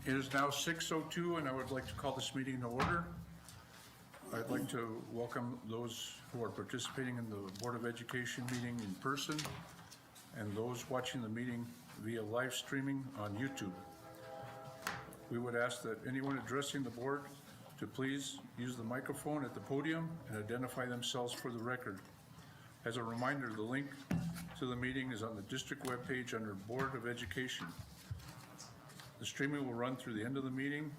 It is now 6:02, and I would like to call this meeting to order. I'd like to welcome those who are participating in the Board of Education meeting in person and those watching the meeting via live streaming on YouTube. We would ask that anyone addressing the board to please use the microphone at the podium and identify themselves for the record. As a reminder, the link to the meeting is on the district webpage under Board of Education. The streaming will run through the end of the meeting.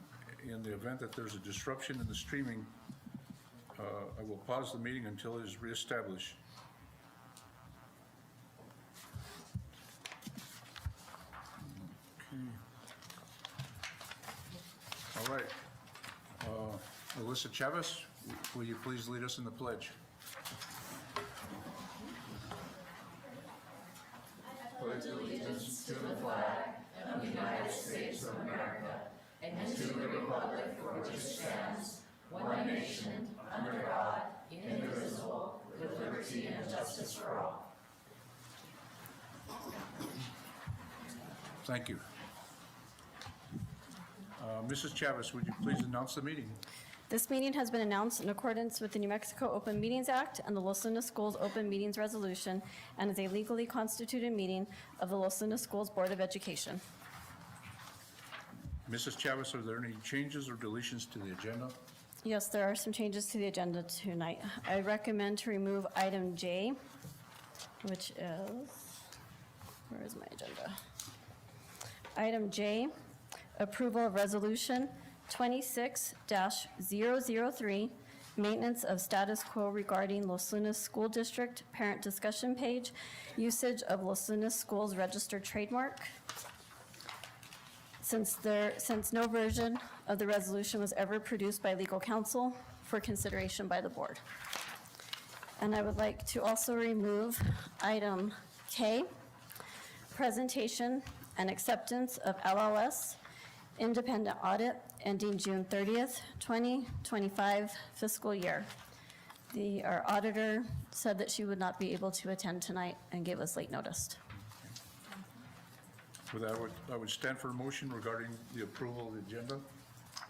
In the event that there's a disruption in the streaming, I will pause the meeting until it is reestablished. Okay. All right. Alyssa Chavez, will you please lead us in the pledge? Pledge allegiance to the flag of the United States of America and to the republic for which it stands, one nation, under God, indivisible, with liberty and justice for all. Thank you. Mrs. Chavez, would you please announce the meeting? This meeting has been announced in accordance with the New Mexico Open Meetings Act and the Los Lunas Schools Open Meetings Resolution and is a legally constituted meeting of the Los Lunas Schools Board of Education. Mrs. Chavez, are there any changes or deletions to the agenda? Yes, there are some changes to the agenda tonight. I recommend to remove item J, which is, where is my agenda? Item J, approval of resolution 26-003, maintenance of status quo regarding Los Lunas School District parent discussion page, usage of Los Lunas Schools registered trademark. Since no version of the resolution was ever produced by legal counsel for consideration by the board. And I would like to also remove item K, presentation and acceptance of LLS independent audit ending June 30th, 2025 fiscal year. Our auditor said that she would not be able to attend tonight and gave us late notice. With that, I would stand for a motion regarding the approval of the agenda.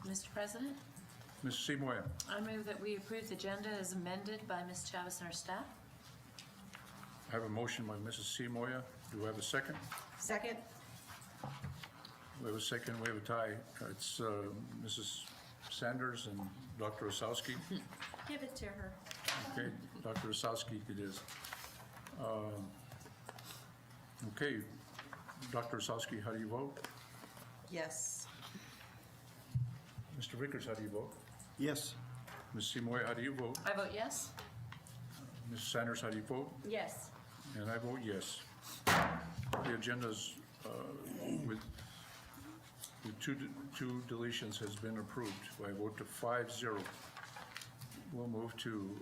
Mr. President, Mrs. Simoia, I move that we approve the agenda as amended by Ms. Chavez and her staff. I have a motion by Mrs. Simoia. Do I have a second? Second. We have a second, we have a tie. It's Mrs. Sanders and Dr. Osowski. Give it to her. Okay, Dr. Osowski it is. Okay, Dr. Osowski, how do you vote? Yes. Mr. Vickers, how do you vote? Yes. Ms. Simoia, how do you vote? I vote yes. Mrs. Sanders, how do you vote? Yes. And I vote yes. The agenda's with two deletions has been approved by a vote to 5-0. We'll move to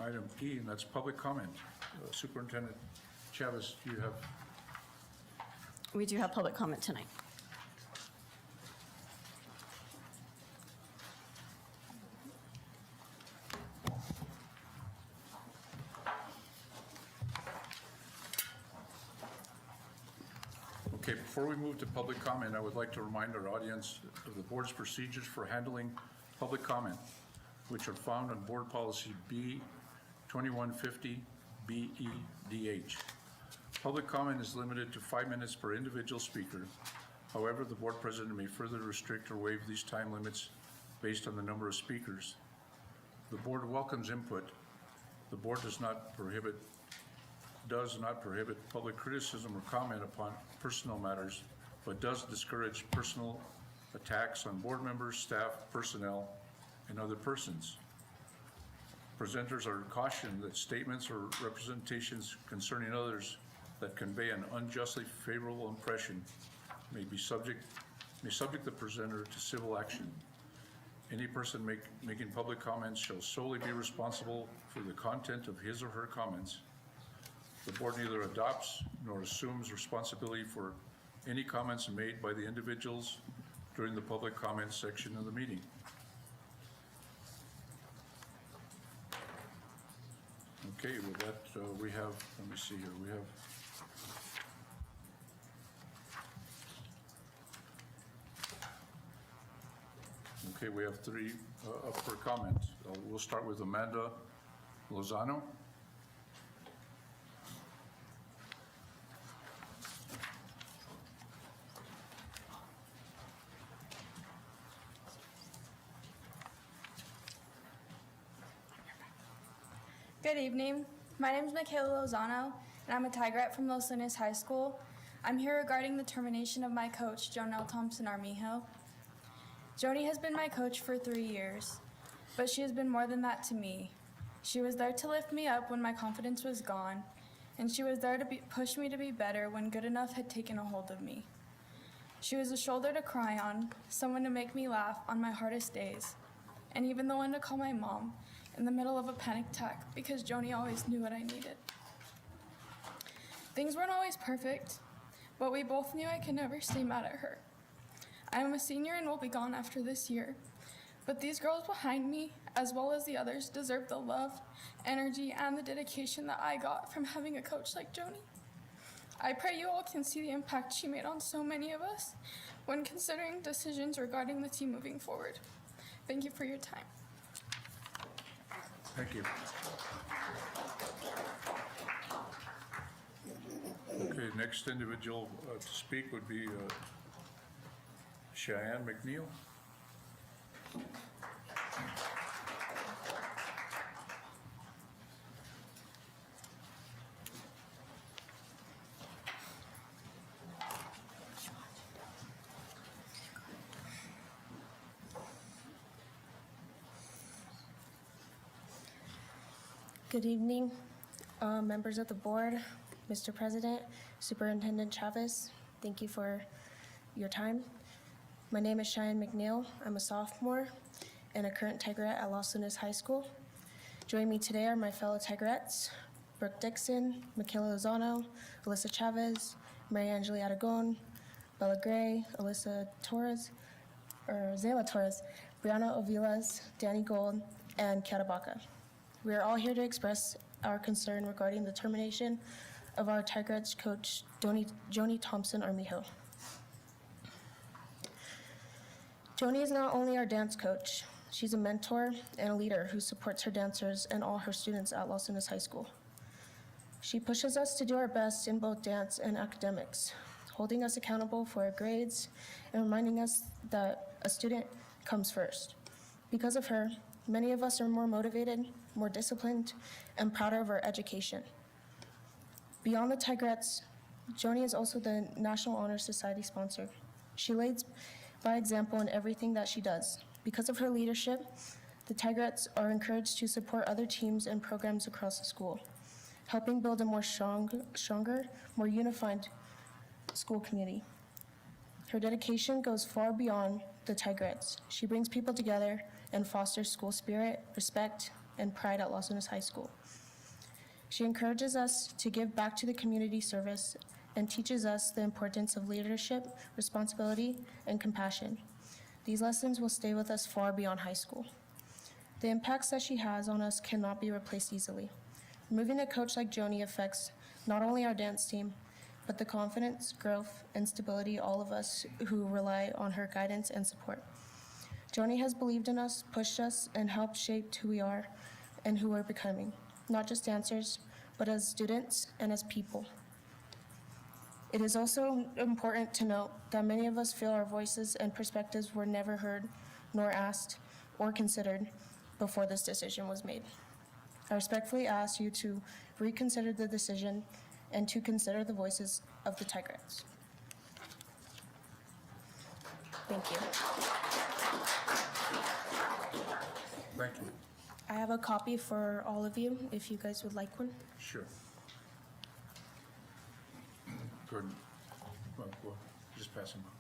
item E, and that's public comment. Superintendent Chavez, do you have? We do have public comment tonight. Okay, before we move to public comment, I would like to remind our audience of the board's procedures for handling public comment, which are found on Board Policy B 2150 BEDH. Public comment is limited to 5 minutes per individual speaker. However, the board president may further restrict or waive these time limits based on the number of speakers. The board welcomes input. The board does not prohibit public criticism or comment upon personal matters, but does discourage personal attacks on board members, staff, personnel, and other persons. Presenters are cautioned that statements or representations concerning others that convey an unjustly favorable impression may subject the presenter to civil action. Any person making public comments shall solely be responsible for the content of his or her comments. The board neither adopts nor assumes responsibility for any comments made by the individuals during the public comment section of the meeting. Okay, with that, we have, let me see here, we have Okay, we have three up for comment. We'll start with Amanda Lozano. Good evening. My name is Michaela Lozano, and I'm a Tigerette from Los Lunas High School. I'm here regarding the termination of my coach, Jonelle Thompson Armijo. Joni has been my coach for 3 years, but she has been more than that to me. She was there to lift me up when my confidence was gone, and she was there to push me to be better when good enough had taken a hold of me. She was a shoulder to cry on, someone to make me laugh on my hardest days, and even the one to call my mom in the middle of a panic attack because Joni always knew what I needed. Things weren't always perfect, but we both knew I could never stay mad at her. I am a senior and will be gone after this year, but these girls behind me, as well as the others, deserve the love, energy, and the dedication that I got from having a coach like Joni. I pray you all can see the impact she made on so many of us when considering decisions regarding the team moving forward. Thank you for your time. Thank you. Okay, next individual to speak would be Cheyenne McNeil. Good evening, members of the board, Mr. President, Superintendent Chavez. Thank you for your time. My name is Cheyenne McNeil. I'm a sophomore and a current Tigerette at Los Lunas High School. Joining me today are my fellow Tigerettes, Brooke Dixon, Michaela Lozano, Alyssa Chavez, Mary Angeli Aragon, Bella Gray, Zayla Torres, Brianna Ovilas, Danny Gold, and Kiara Baca. We are all here to express our concern regarding the termination of our Tigerettes coach, Joni Thompson Armijo. Joni is not only our dance coach, she's a mentor and a leader who supports her dancers and all her students at Los Lunas High School. She pushes us to do our best in both dance and academics, holding us accountable for our grades and reminding us that a student comes first. Because of her, many of us are more motivated, more disciplined, and prouder of our education. Beyond the Tigerettes, Joni is also the National Honor Society sponsor. She leads by example in everything that she does. Because of her leadership, the Tigerettes are encouraged to support other teams and programs across the school, helping build a more stronger, more unified school community. Her dedication goes far beyond the Tigerettes. She brings people together and fosters school spirit, respect, and pride at Los Lunas High School. She encourages us to give back to the community service and teaches us the importance of leadership, responsibility, and compassion. These lessons will stay with us far beyond high school. The impacts that she has on us cannot be replaced easily. Removing a coach like Joni affects not only our dance team, but the confidence, growth, and stability of all of us who rely on her guidance and support. Joni has believed in us, pushed us, and helped shape who we are and who we're becoming, not just dancers, but as students and as people. It is also important to note that many of us feel our voices and perspectives were never heard, nor asked, or considered before this decision was made. I respectfully ask you to reconsider the decision and to consider the voices of the Tigerettes. Thank you. Thank you. I have a copy for all of you, if you guys would like one. Sure. Gordon, well, go ahead. Just pass him on.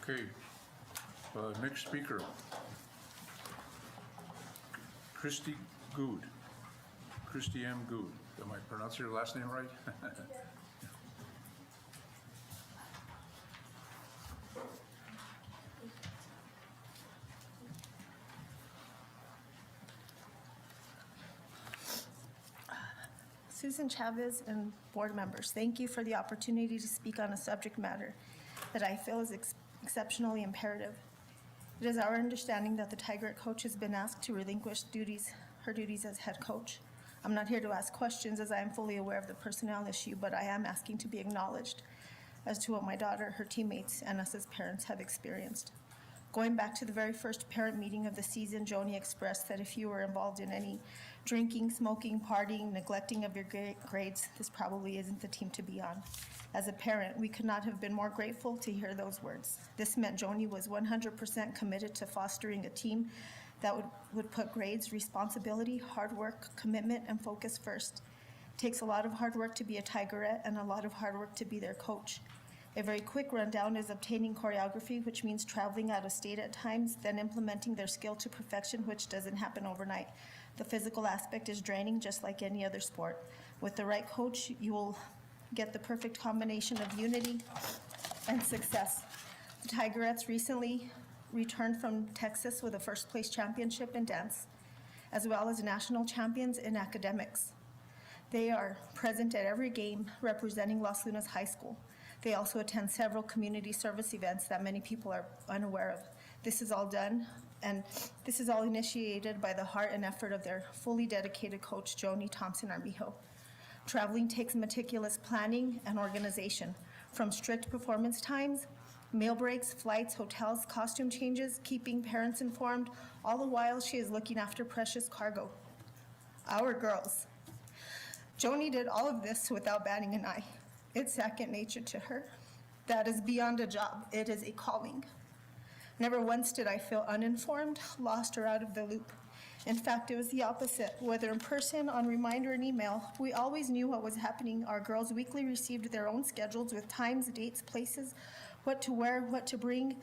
Okay, next speaker, Christy M. Good. Am I pronouncing your last name right? Susan Chavez and board members, thank you for the opportunity to speak on a subject matter that I feel is exceptionally imperative. It is our understanding that the Tigerette coach has been asked to relinquish her duties as head coach. I'm not here to ask questions as I am fully aware of the personnel issue, but I am asking to be acknowledged as to what my daughter, her teammates, and us as parents have experienced. Going back to the very first parent meeting of the season, Joni expressed that if you were involved in any drinking, smoking, partying, neglecting of your grades, this probably isn't the team to be on. As a parent, we could not have been more grateful to hear those words. This meant Joni was 100% committed to fostering a team that would put grades, responsibility, hard work, commitment, and focus first. It takes a lot of hard work to be a Tigerette and a lot of hard work to be their coach. A very quick rundown is obtaining choreography, which means traveling out of state at times, then implementing their skill to perfection, which doesn't happen overnight. The physical aspect is draining, just like any other sport. With the right coach, you will get the perfect combination of unity and success. The Tigerettes recently returned from Texas with a first place championship in dance, as well as national champions in academics. They are present at every game representing Los Lunas High School. They also attend several community service events that many people are unaware of. This is all done, and this is all initiated by the heart and effort of their fully dedicated coach, Joni Thompson-Armijo. Traveling takes meticulous planning and organization, from strict performance times, meal breaks, flights, hotels, costume changes, keeping parents informed, all the while she is looking after precious cargo. Our girls. Joni did all of this without batting an eye. It's second nature to her. That is beyond a job. It is a calling. Never once did I feel uninformed, lost, or out of the loop. In fact, it was the opposite. Whether in person, on reminder, and email, we always knew what was happening. Our girls weekly received their own schedules with times, dates, places, what to wear, what to bring.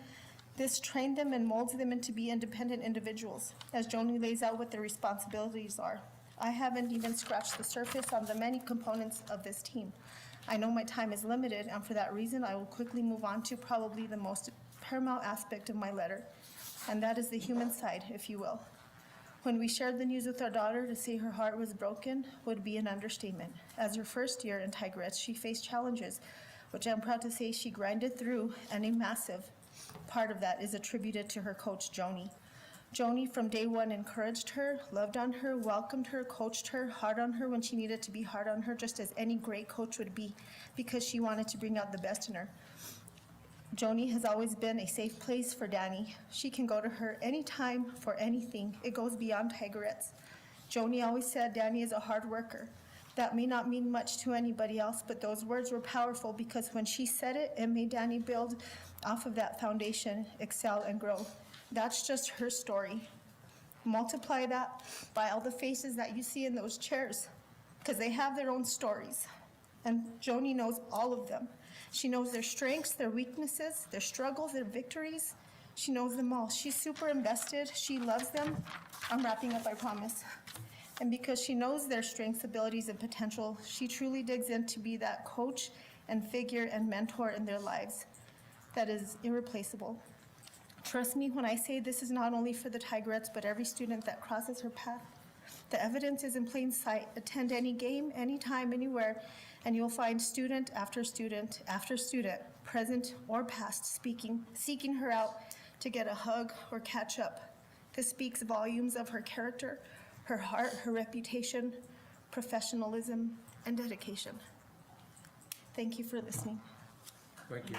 This trained them and molds them into be independent individuals, as Joni lays out what their responsibilities are. I haven't even scratched the surface on the many components of this team. I know my time is limited, and for that reason, I will quickly move on to probably the most paramount aspect of my letter, and that is the human side, if you will. When we shared the news with our daughter, to say her heart was broken would be an understatement. As her first year in Tigerettes, she faced challenges, which I'm proud to say she grinded through, and a massive part of that is attributed to her coach, Joni. Joni, from day one, encouraged her, loved on her, welcomed her, coached her, hard on her when she needed to be hard on her, just as any great coach would be, because she wanted to bring out the best in her. Joni has always been a safe place for Danny. She can go to her anytime for anything. It goes beyond Tigerettes. Joni always said Danny is a hard worker. That may not mean much to anybody else, but those words were powerful because when she said it, it made Danny build off of that foundation, excel, and grow. That's just her story. Multiply that by all the faces that you see in those chairs, because they have their own stories. And Joni knows all of them. She knows their strengths, their weaknesses, their struggles, their victories. She knows them all. She's super invested. She loves them. I'm wrapping up, I promise. And because she knows their strengths, abilities, and potential, she truly digs in to be that coach and figure and mentor in their lives that is irreplaceable. Trust me when I say this is not only for the Tigerettes, but every student that crosses her path. The evidence is in plain sight. Attend any game, anytime, anywhere, and you'll find student after student after student, present or past, seeking her out to get a hug or catch up. This speaks volumes of her character, her heart, her reputation, professionalism, and dedication. Thank you for listening. Thank you.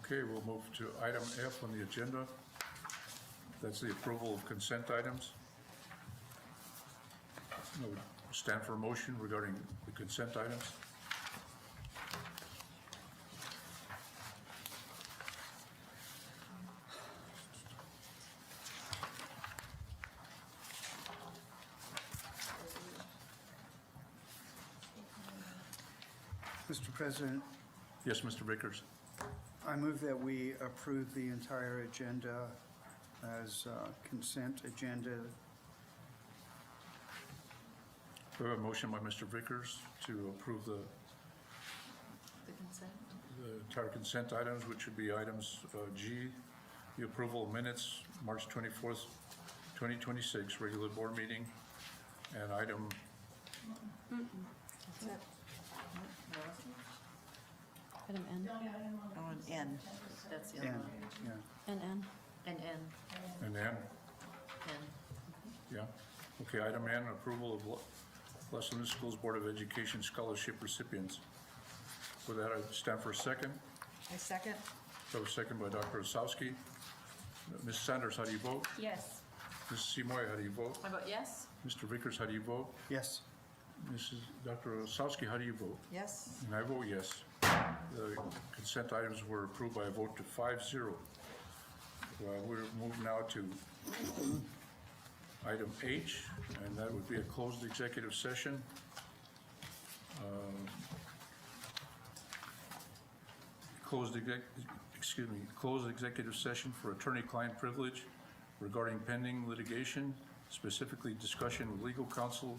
Okay, we'll move to item F on the agenda. That's the approval of consent items. I would stand for a motion regarding the consent items. Mr. President, Yes, Mr. Vickers. I move that we approve the entire agenda as consent agenda. We have a motion by Mr. Vickers to approve the consent? entire consent items, which would be items G, the approval of minutes, March 24th, 2026, regular board meeting, and item, Item N Oh, an N. That's the other And, one. yeah, and N. An N. and then, N. yeah. Okay, item N, approval of Los Angeles Schools Board of Education scholarship recipients. With that, I stand for a second. I second. So a second by Dr. Osowski. Ms. Sanders, how do you vote? Yes. Mrs. Seymour, how do you vote? I vote yes. Mr. Vickers, how do you vote? yes, Dr. Osowski, how do you vote? Yes. And I vote yes. The consent items were approved by a vote to 5-0. We're moving now to item H, and that would be a closed executive session. Closed executive session for attorney-client privilege regarding pending litigation, specifically discussion with legal counsel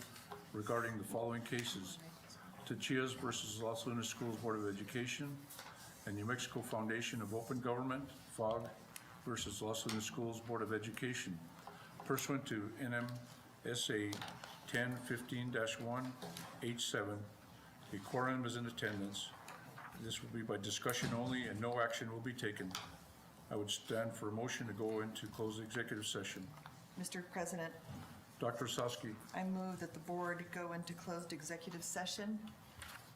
regarding the following cases: Tachias versus Los Lunas Schools Board of Education and New Mexico Foundation of Open Government, FOG, versus Los Lunas Schools Board of Education, pursuant to NMSA 1015-1H7. A quorum is in attendance. This will be by discussion only and no action will be taken. I would stand for a motion to go into closed executive session. Mr. President, Dr. Osowski, I move that the board go into closed executive session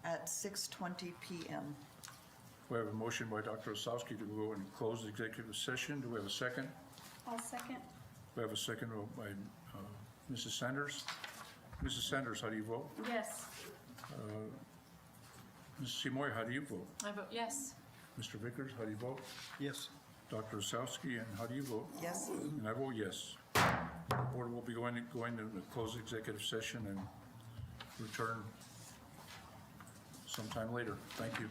at 6:20 PM. we have a motion by Dr. Osowski to go in closed executive session. Do we have a second? I'll second. We have a second by Mrs. Sanders. Mrs. Sanders, how do you vote? Yes. Mrs. Seymour, how do you vote? I vote yes. Mr. Vickers, how do you vote? yes. Dr. Osowski, and how do you vote? Yes? And I vote yes. The board will be going into a closed executive session and return sometime later. Thank you.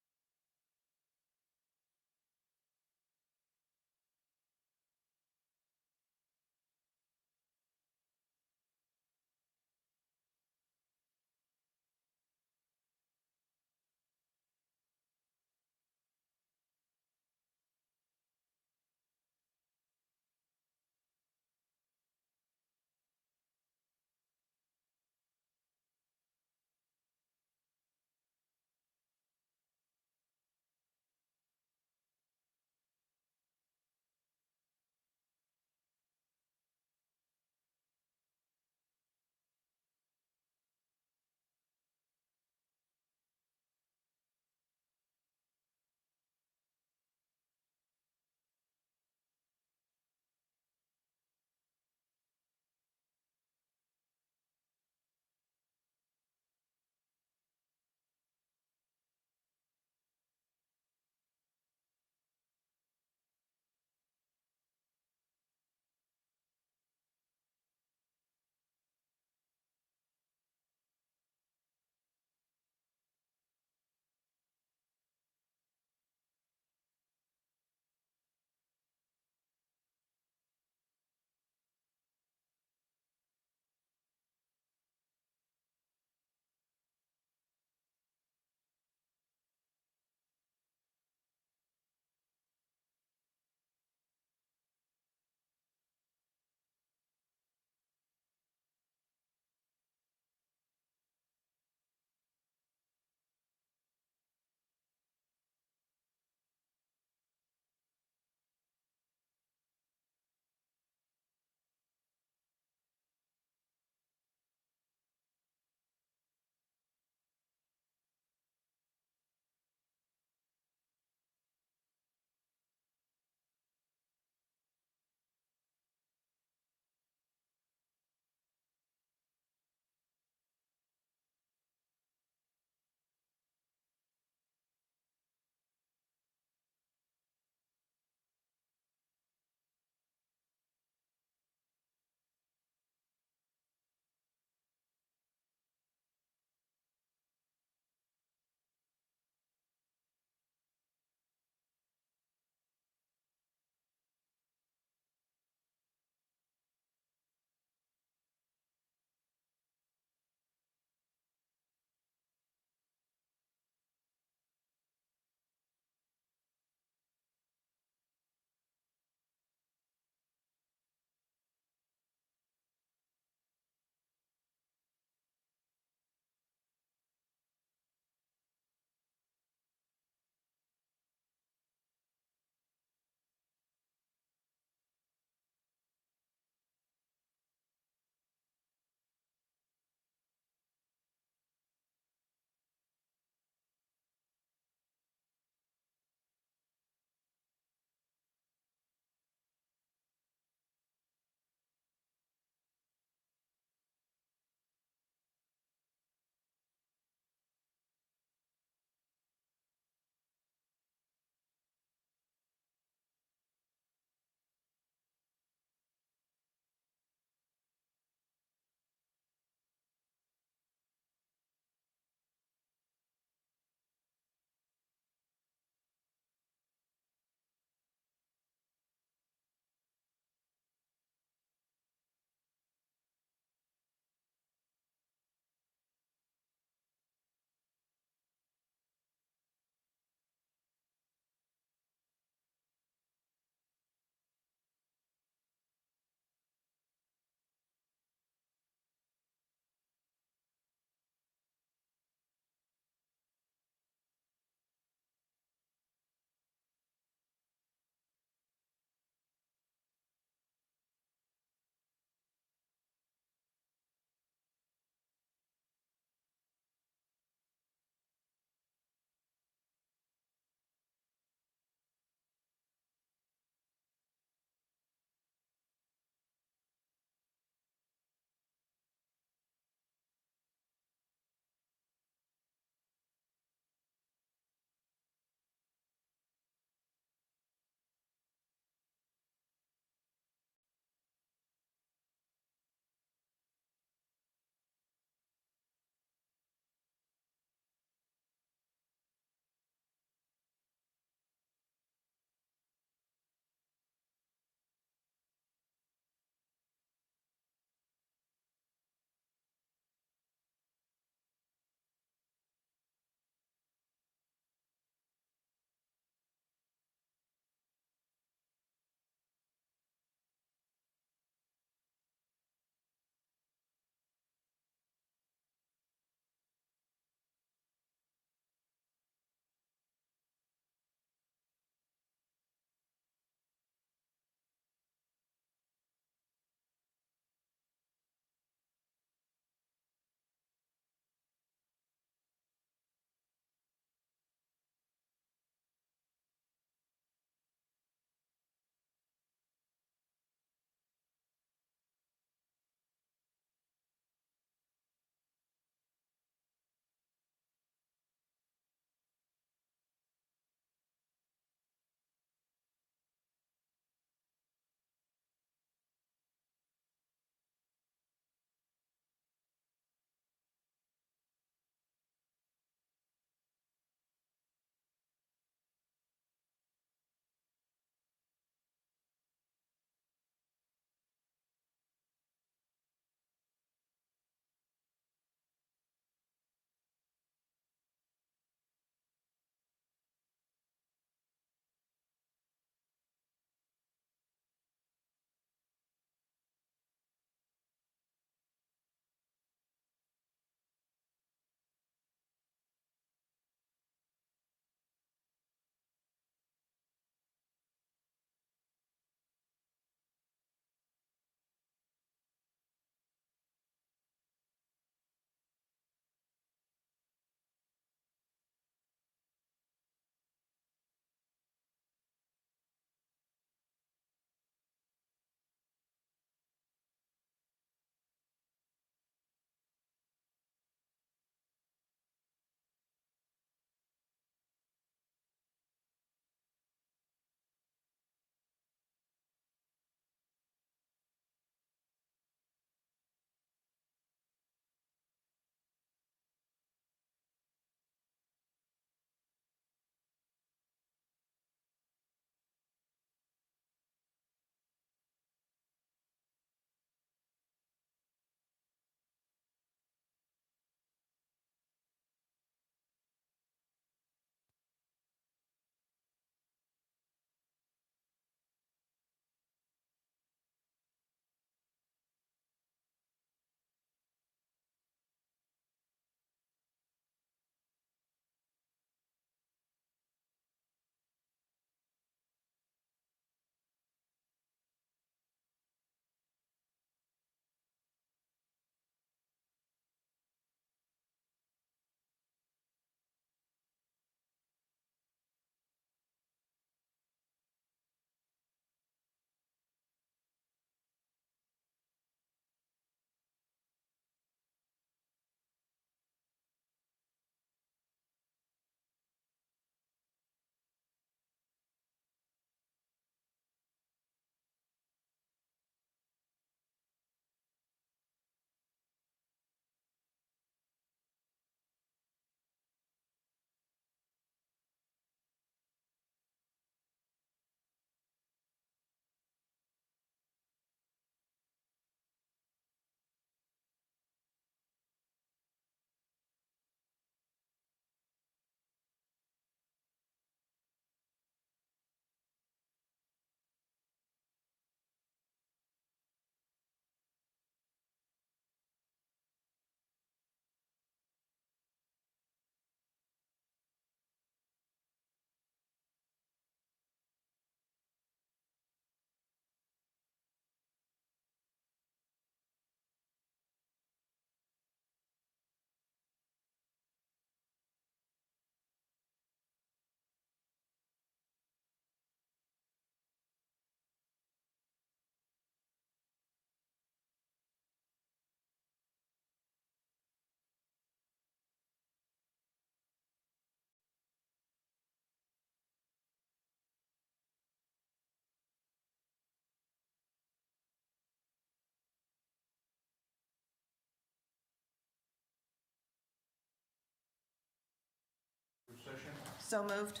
So moved.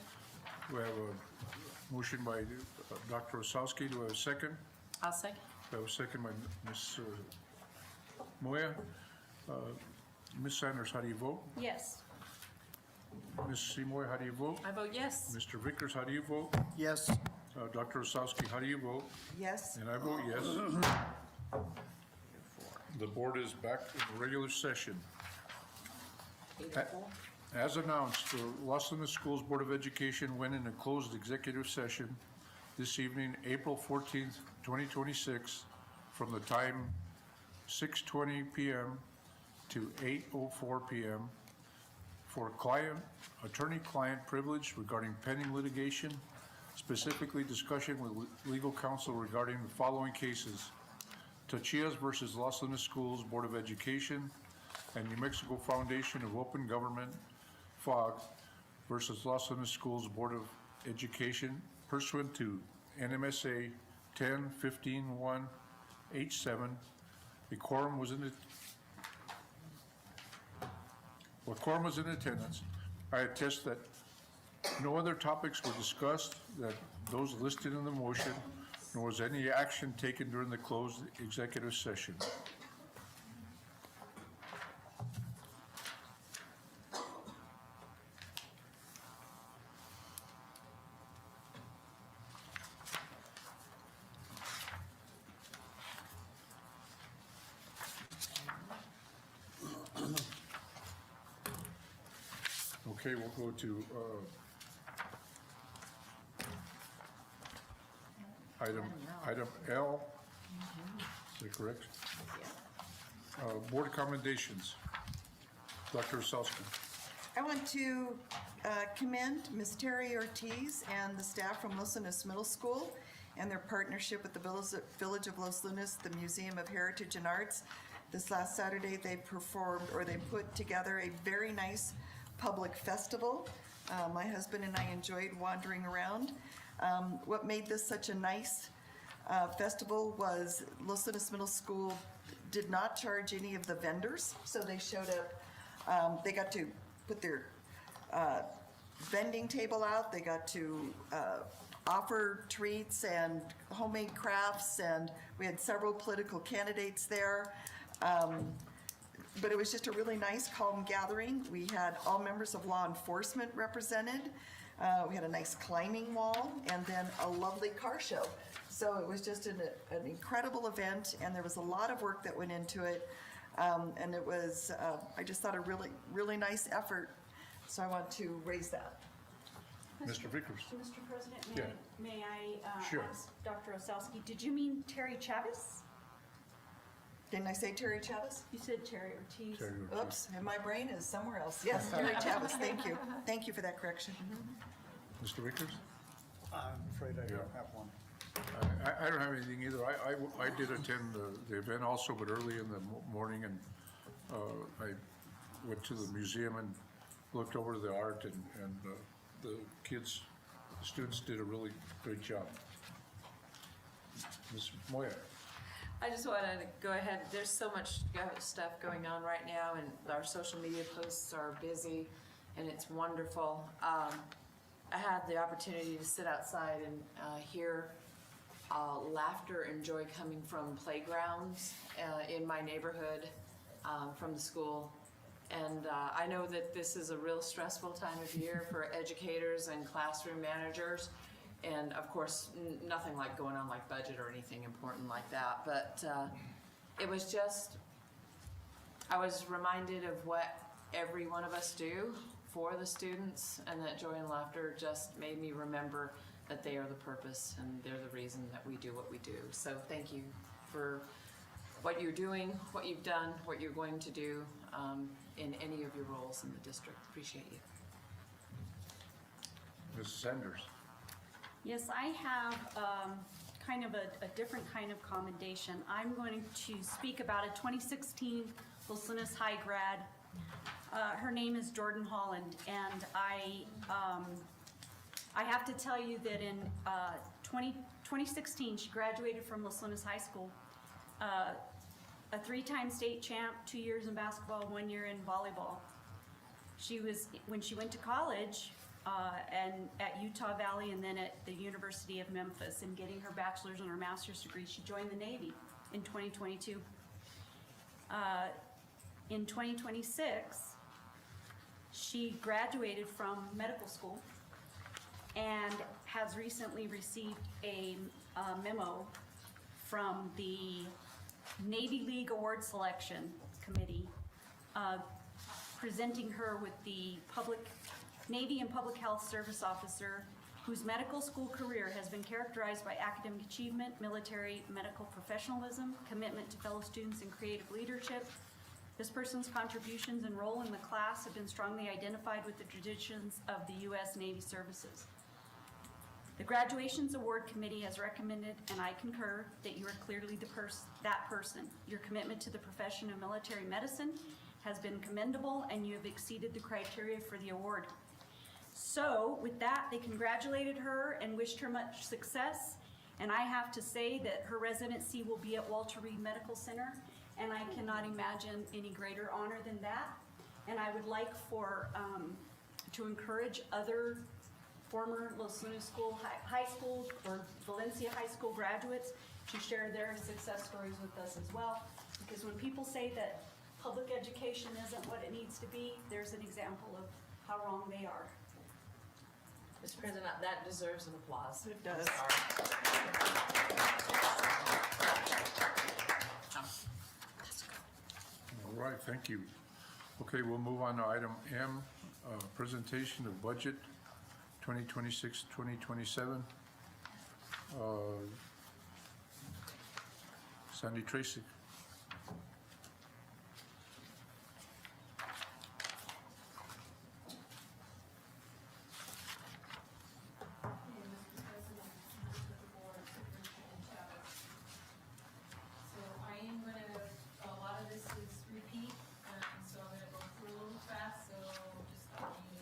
We have a motion by Dr. Osowski. Do I have a second? I'll second. I have a second by Ms. Moya. Ms. Sanders, how do you vote? Yes. Ms. Seymour, how do you vote? I vote yes. Mr. Vickers, how do you vote? Yes. Dr. Osowski, how do you vote? Yes. And I vote yes. The board is back in regular session. 8:04. As announced, the Los Angeles Schools Board of Education went into closed executive session this evening, April 14th, 2026, from the time 6:20 PM to 8:04 PM for attorney-client privilege regarding pending litigation, specifically discussion with legal counsel regarding the following cases: Tachias versus Los Angeles Schools Board of Education and New Mexico Foundation of Open Government, FOG, versus Los Angeles Schools Board of Education pursuant to NMSA 10-15-1H7. A quorum was in attendance. I attest that no other topics were discussed that those listed in the motion, nor was any action taken during the closed executive session. Okay, we'll go to item L. Is that correct? Board commendations. Dr. Osowski. I want to commend Ms. Terry Ortiz and the staff from Los Lunas Middle School and their partnership with the Village of Los Lunas, the Museum of Heritage and Arts. This last Saturday, they put together a very nice public festival. My husband and I enjoyed wandering around. What made this such a nice festival was Los Lunas Middle School did not charge any of the vendors, so they showed up. They got to put their vending table out. They got to offer treats and homemade crafts, and we had several political candidates there. But it was just a really nice, calm gathering. We had all members of law enforcement represented. We had a nice climbing wall and then a lovely car show. So it was just an incredible event, and there was a lot of work that went into it. And it was, I just thought, a really, really nice effort. So I want to raise that. Mr. Vickers. Mr. President, Yeah. may I Sure. ask Dr. Osowski, did you mean Terry Chavez? Didn't I say Terry Chavez? You said Terry Ortiz. Terry Ortiz. Oops, and my brain is somewhere else. Yes, Terry Chavez, thank you. Thank you for that correction. Mr. Vickers? I'm afraid I Yeah. don't have one. I don't have anything either. I did attend the event also, but early in the morning, and I went to the museum and looked over the art, and the students did a really great job. Ms. Moya? I just wanted to go ahead, there's so much stuff going on right now, and our social media posts are busy, and it's wonderful. I had the opportunity to sit outside and hear laughter and joy coming from playgrounds in my neighborhood, from the school. And I know that this is a real stressful time of year for educators and classroom managers. And of course, nothing like going on like budget or anything important like that. But it was just, I was reminded of what every one of us do for the students, and that joy and laughter just made me remember that they are the purpose and they're the reason that we do what we do. So thank you for what you're doing, what you've done, what you're going to do in any of your roles in the district. Appreciate you. Ms. Sanders? Yes, I have kind of a different kind of commendation. I'm going to speak about a 2016 Los Lunas High grad. Her name is Jordan Holland, and I have to tell you that in 2016, she graduated from Los Lunas High School, a 3-time state champ, 2 years in basketball, 1 year in volleyball. When she went to college, and at Utah Valley and then at the University of Memphis, and getting her bachelor's and her master's degree. She joined the Navy in 2022. In 2026, she graduated from medical school and has recently received a memo from the Navy League Award Selection Committee presenting her with the Navy and Public Health Service Officer whose medical school career has been characterized by academic achievement, military medical professionalism, commitment to fellow students, and creative leadership. This person's contributions and role in the class have been strongly identified with the traditions of the U.S. Navy services. The Graduations Award Committee has recommended, and I concur, that you are clearly that person. Your commitment to the profession of military medicine has been commendable, and you have exceeded the criteria for the award. So, with that, they congratulated her and wished her much success. And I have to say that her residency will be at Walter Reed Medical Center, and I cannot imagine any greater honor than that. And I would like to encourage other former Los Lunas High School or Valencia High School graduates to share their success stories with us as well. Because when people say that public education isn't what it needs to be, there's an example of how wrong they are. Mr. President, that deserves an applause. It does. All right, thank you. Okay, we'll move on to item M, presentation of budget 2026-2027. Sandy Tracy. So I am gonna, a lot of this is repeat, so I'm gonna go through a little fast, so just let me.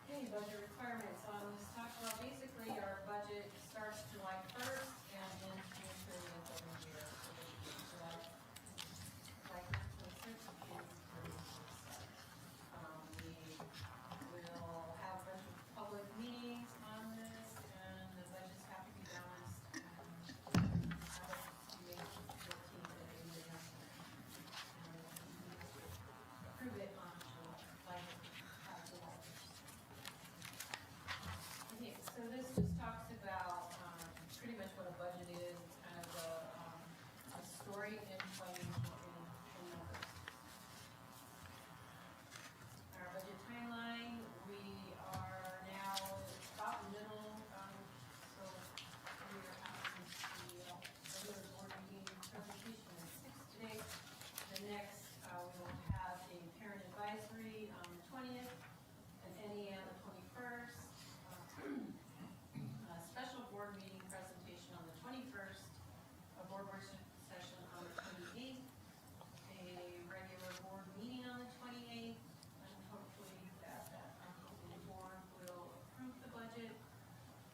Okay, budget requirements, let's talk about basically our budget starts July 1st and ends June 30th every year. So basically July 26th is we will have a bunch of public meetings on this, and the budgets have to be balanced. Have it to May 15th at 8 a.m. Approve it on July 1st. Okay, so this just talks about pretty much what a budget is. It's kind of a story in financial in numbers. Our budget timeline, we are now about middle, so we are having the regular board meeting presentation at 6 today. The next, we will have a parent advisory on the 20th, an NE on the 21st, a special board meeting presentation on the 21st, a board work session on the 28th, a regular board meeting on the 28th, and hopefully that board will approve the budget,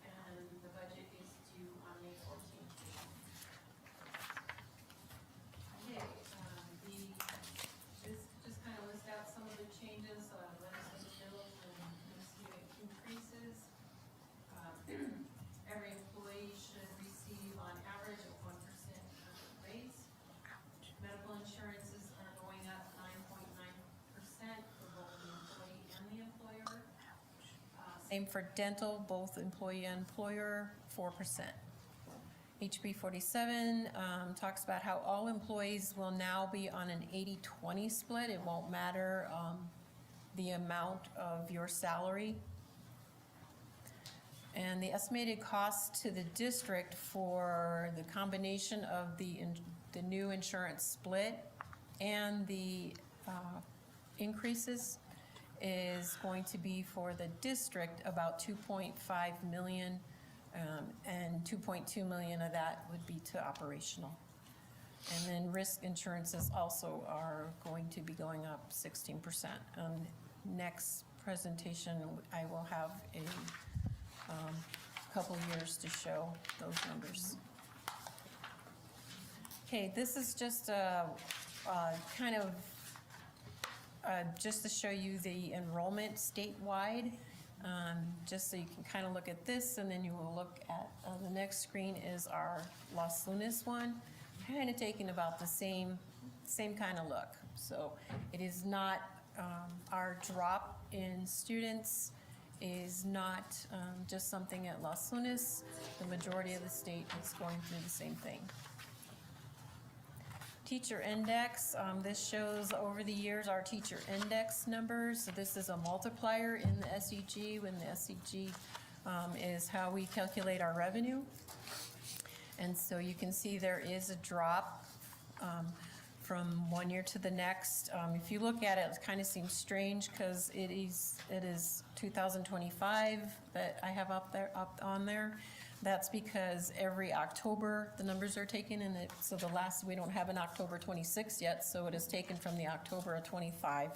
and the budget is due on May 14th. Okay, this just kind of lists out some of the changes, legislative bills and administrative increases. Every employee should receive on average a 1% raise. Medical insurances are going up 9.9% for both the employee and the employer. Same for dental, both employee and employer, 4%. HB 47 talks about how all employees will now be on an 80-20 split. It won't matter the amount of your salary. And the estimated cost to the district for the combination of the new insurance split and the increases is going to be for the district about $2.5 million, and $2.2 million of that would be to operational. And then risk insurances also are going to be going up 16%. Next presentation, I will have a couple years to show those numbers. Okay, this is just kind of just to show you the enrollment statewide, just so you can kind of look at this, and then you will look at the next screen is our Los Lunas one, kind of taking about the same kind of look. So it is not, our drop in students is not just something at Los Lunas. The majority of the state is going through the same thing. Teacher index, this shows over the years our teacher index numbers. So this is a multiplier in the SEG, when the SEG is how we calculate our revenue. And so you can see there is a drop from one year to the next. If you look at it, it kind of seems strange because it is 2025 that I have up on there. That's because every October the numbers are taken, and so we don't have an October 26 yet, so it is taken from the October of 25,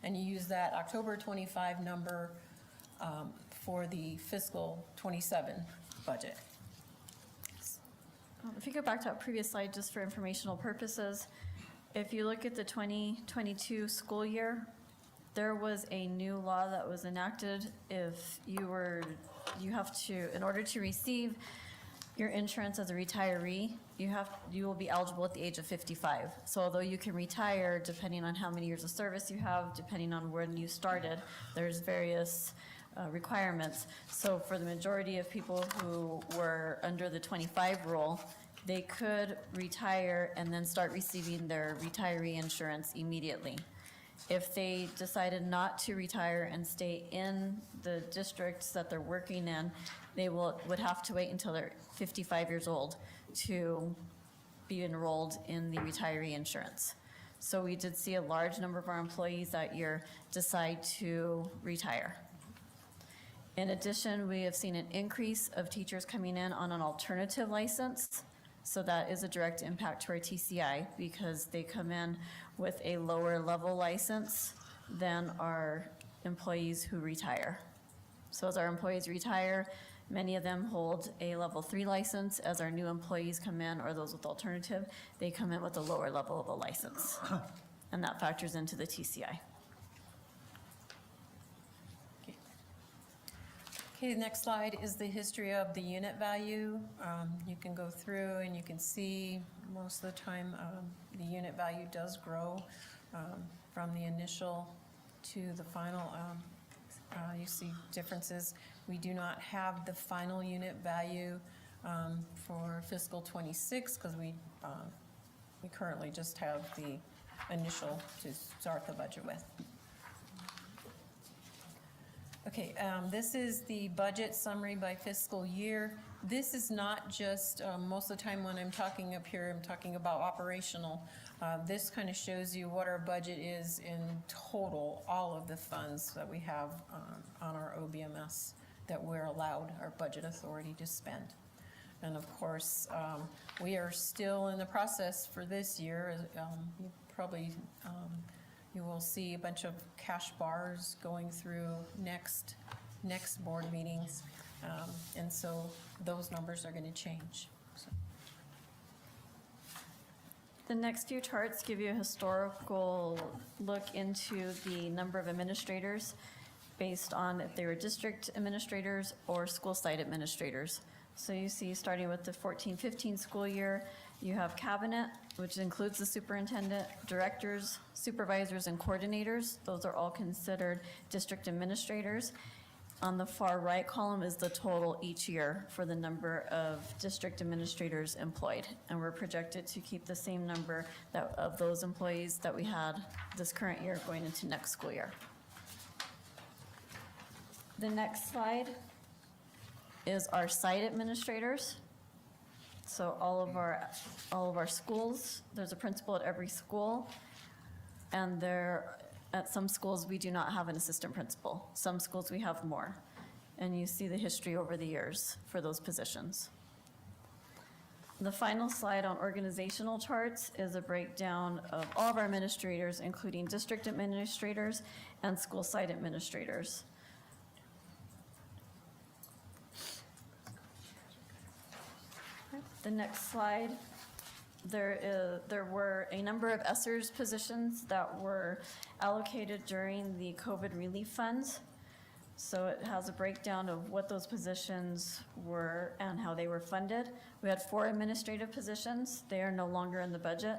and you use that October 25 number for the fiscal 27 budget. If you go back to that previous slide, just for informational purposes, if you look at the 2022 school year, there was a new law that was enacted. If you have to, in order to receive your insurance as a retiree, you will be eligible at the age of 55. So although you can retire depending on how many years of service you have, depending on when you started, there's various requirements. So for the majority of people who were under the 25 rule, they could retire and then start receiving their retiree insurance immediately. If they decided not to retire and stay in the districts that they're working in, they would have to wait until they're 55 years old to be enrolled in the retiree insurance. So we did see a large number of our employees that year decide to retire. In addition, we have seen an increase of teachers coming in on an alternative license. So that is a direct impact to our TCI because they come in with a lower level license than our employees who retire. So as our employees retire, many of them hold a level 3 license. As our new employees come in, or those with alternative, they come in with a lower level of a license. And that factors into the TCI. Okay, the next slide is the history of the unit value. You can go through and you can see most of the time the unit value does grow from the initial to the final. You see differences. We do not have the final unit value for fiscal 26 because we currently just have the initial to start the budget with. Okay, this is the budget summary by fiscal year. This is not just, most of the time when I'm talking up here, I'm talking about operational. This kind of shows you what our budget is in total, all of the funds that we have on our OBMS that we're allowed, our budget authority, to spend. And of course, we are still in the process for this year. You probably you will see a bunch of cash bars going through next board meetings. And so those numbers are going to change. So. The next few charts give you a historical look into the number of administrators based on if they were district administrators or school site administrators. So you see, starting with the 14-15 school year, you have cabinet, which includes the superintendent, directors, supervisors, and coordinators. Those are all considered district administrators. On the far right column is the total each year for the number of district administrators employed. And we're projected to keep the same number of those employees that we had this current year going into next school year. The next slide is our site administrators. So all of our schools, there's a principal at every school, and at some schools we do not have an assistant principal. Some schools we have more, and you see the history over the years for those positions. The final slide on organizational charts is a breakdown of all of our administrators, including district administrators and school site administrators. The next slide there were a number of ESSERS positions that were allocated during the COVID relief funds. So it has a breakdown of what those positions were and how they were funded. We had 4 administrative positions. They are no longer in the budget.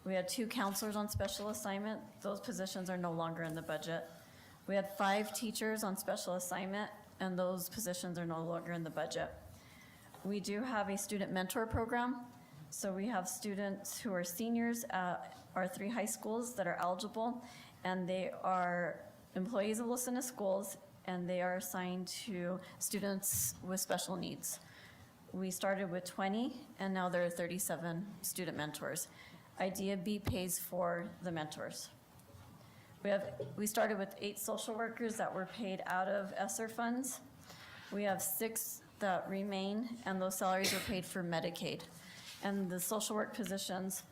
We had 2 counselors on special assignment. Those positions are no longer in the budget. We had 5 teachers on special assignment, and those positions are no longer in the budget. We do have a student mentor program. So we have students who are seniors at our 3 high schools that are eligible, and they are employees of Los Angeles Schools, and they are assigned to students with special needs. We started with 20, and now there are 37 student mentors. Idea B pays for the mentors. We started with 8 social workers that were paid out of ESSER funds. We have 6 that remain, and those salaries are paid for Medicaid. And the social work positions,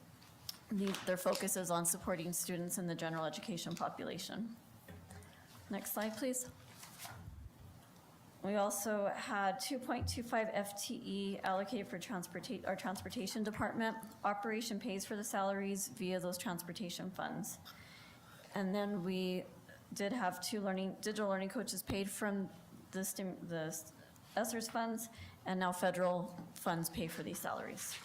their focus is on supporting students in the general education population. Next slide, please. We also had 2.25 FTE allocated for our transportation department. Operation pays for the salaries via those transportation funds. And then we did have 2 digital learning coaches paid from the ESSERS funds, and now federal funds pay for these salaries.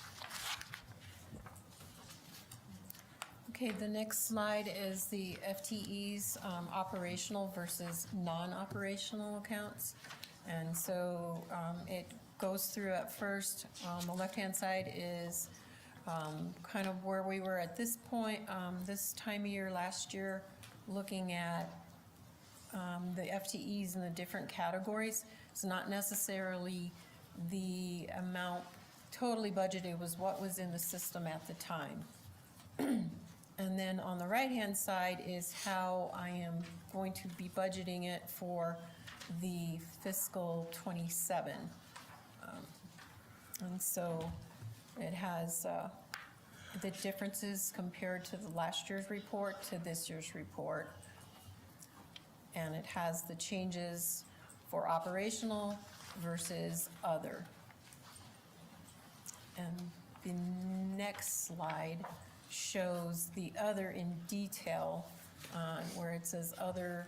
Okay, the next slide is the FTEs, operational versus non-operational accounts. And so it goes through at first. On the left-hand side is kind of where we were at this point, this time of year last year, looking at the FTEs in the different categories. It's not necessarily the amount totally budgeted, it was what was in the system at the time. And then on the right-hand side is how I am going to be budgeting it for the fiscal 27. And so it has the differences compared to the last year's report to this year's report. And it has the changes for operational versus other. And the next slide shows the other in detail, where it says other,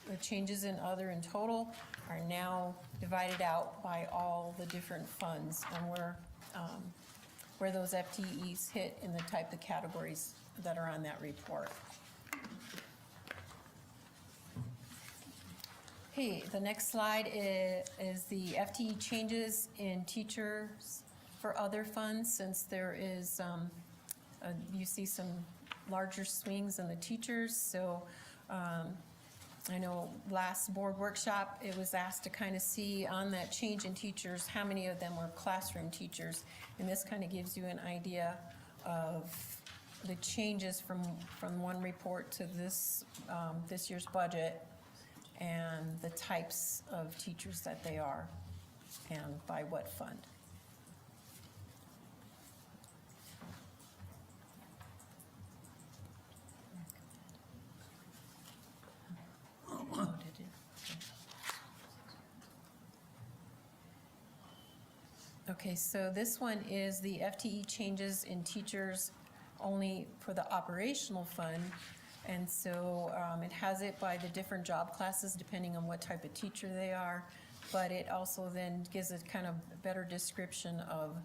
the changes in other in total are now divided out by all the different funds and where those FTEs hit in the type of categories that are on that report. Okay, the next slide is the FTE changes in teachers for other funds, since there is, you see some larger swings in the teachers. So I know last board workshop, it was asked to kind of see on that change in teachers, how many of them were classroom teachers. And this kind of gives you an idea of the changes from one report to this year's budget, and the types of teachers that they are, and by what fund. Okay, so this one is the FTE changes in teachers only for the operational fund. And so it has it by the different job classes depending on what type of teacher they are. But it also then gives a kind of better description of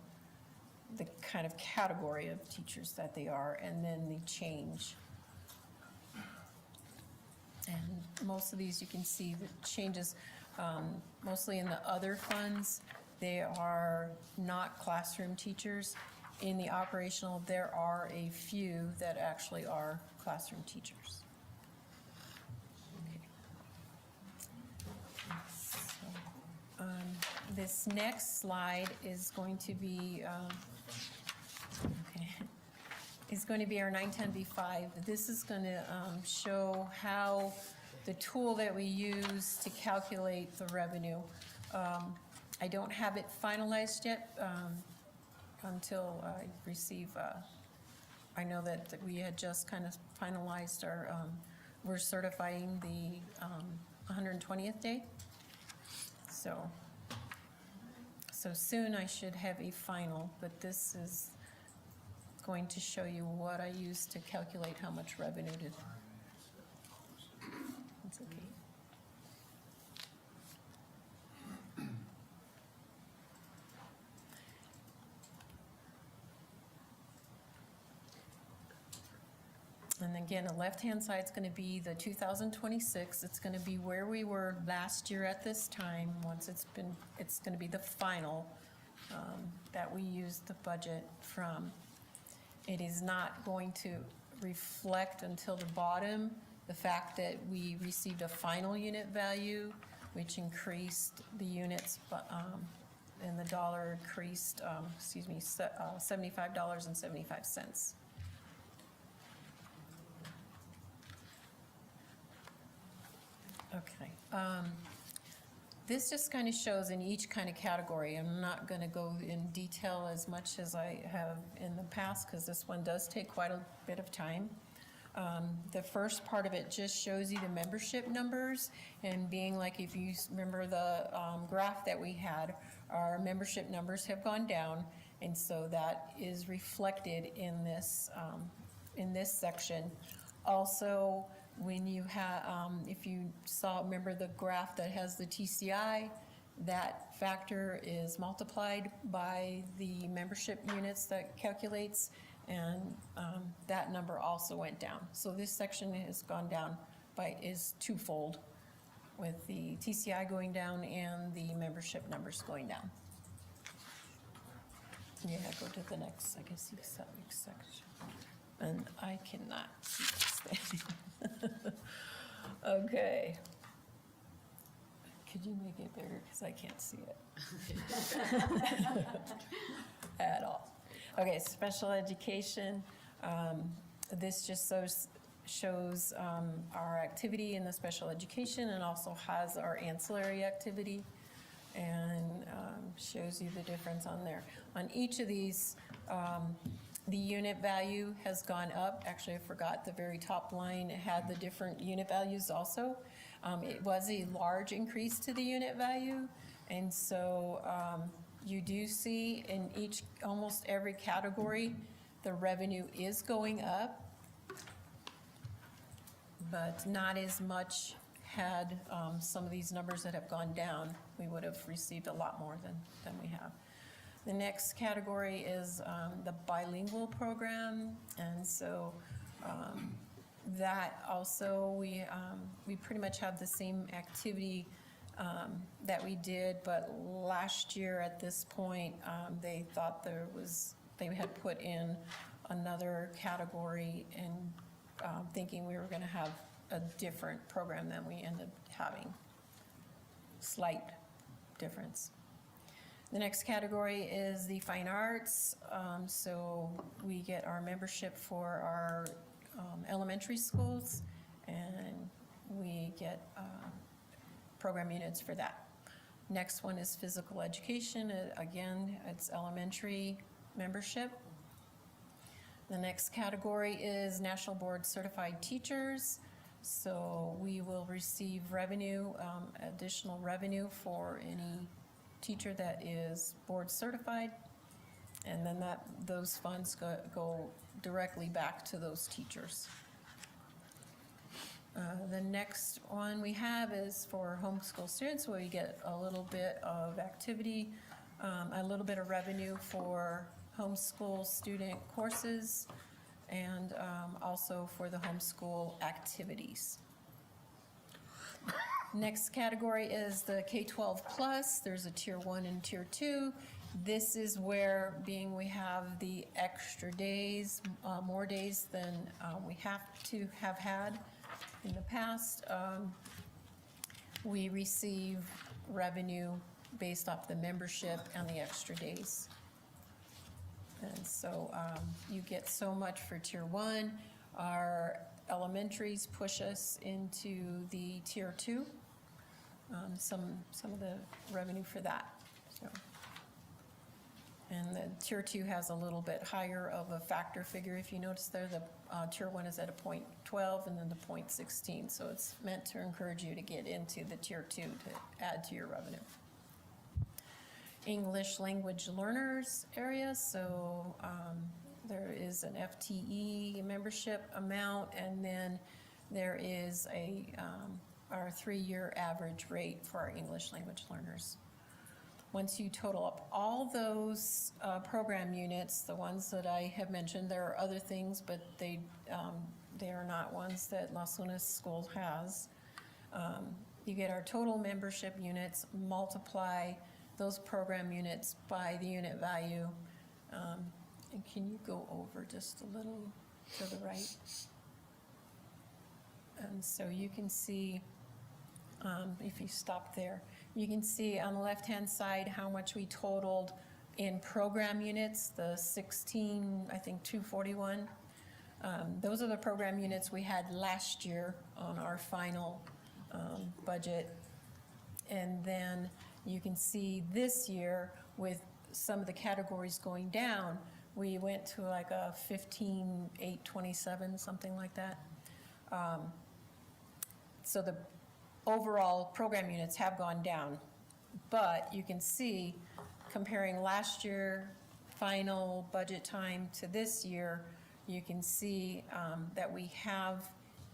the kind of category of teachers that they are, and then the change. And most of these you can see the changes mostly in the other funds. They are not classroom teachers. In the operational, there are a few that actually are classroom teachers. Okay. So, this next slide is going to be is going to be our 910B5. This is going to show how the tool that we use to calculate the revenue. I don't have it finalized yet until I receive, I know that we had just kind of finalized our, we're certifying the 120th day. So soon I should have a final, but this is going to show you what I used to calculate how much revenue to. It's okay. And again, the left-hand side is going to be the 2026. It's going to be where we were last year at this time. Once it's going to be the final that we use the budget from. It is not going to reflect until the bottom the fact that we received a final unit value, which increased the units, and the dollar increased, $75.75. Okay. This just kind of shows in each kind of category. I'm not going to go in detail as much as I have in the past because this one does take quite a bit of time. The first part of it just shows you the membership numbers, and being like, if you remember the graph that we had, our membership numbers have gone down, and so that is reflected in this section. Also, when you have, if you remember the graph that has the TCI, that factor is multiplied by the membership units that calculates, and that number also went down. So this section has gone down is twofold, with the TCI going down and the membership numbers going down. Yeah, go to the next, I guess, section. And I cannot see this thing. Okay. Could you make it bigger? Because I can't see it. At all. Okay, special education. This just shows our activity in the special education, and also has our ancillary activity, and shows you the difference on there. On each of these, the unit value has gone up. Actually, I forgot, the very top line had the different unit values also. It was a large increase to the unit value, and so you do see in almost every category, the revenue is going up, but not as much had some of these numbers that have gone down. We would have received a lot more than we have. The next category is the bilingual program, and so that also we pretty much have the same activity that we did, but last year at this point they thought they had put in another category, and thinking we were going to have a different program than we ended up having. Slight difference. The next category is the fine arts. So we get our membership for our elementary schools, and we get program units for that. Next one is physical education. Again, it's elementary membership. The next category is National Board Certified Teachers. So we will receive revenue, additional revenue for any teacher that is board certified, and then those funds go directly back to those teachers. The next one we have is for homeschool students, where you get a little bit of activity, a little bit of revenue for homeschool student courses, and also for the homeschool activities. Next category is the K-12 plus. There's a tier 1 and tier 2. This is where, being we have the extra days, more days than we have to have had in the past, we receive revenue based off the membership and the extra days. And so you get so much for tier 1. Our elementaries push us into the tier 2. Some of the revenue for that. So. And the tier 2 has a little bit higher of a factor figure. If you notice there, the tier 1 is at a 0.12 and then the 0.16. So it's meant to encourage you to get into the tier 2 to add to your revenue. English language learners area. So There is an FTE membership amount, and then there is our 3-year average rate for our English language learners. Once you total up all those program units, the ones that I have mentioned, there are other things, but they are not ones that Las Lunas School has. You get our total membership units, multiply those program units by the unit value. And can you go over just a little to the right? And so you can see, if you stop there, you can see on the left-hand side how much we totaled in program units, the 16, I think 241. Those are the program units we had last year on our final budget. And then you can see this year with some of the categories going down, we went to like a 15,827, something like that. So the overall program units have gone down, but you can see comparing last year final budget time to this year, you can see that we have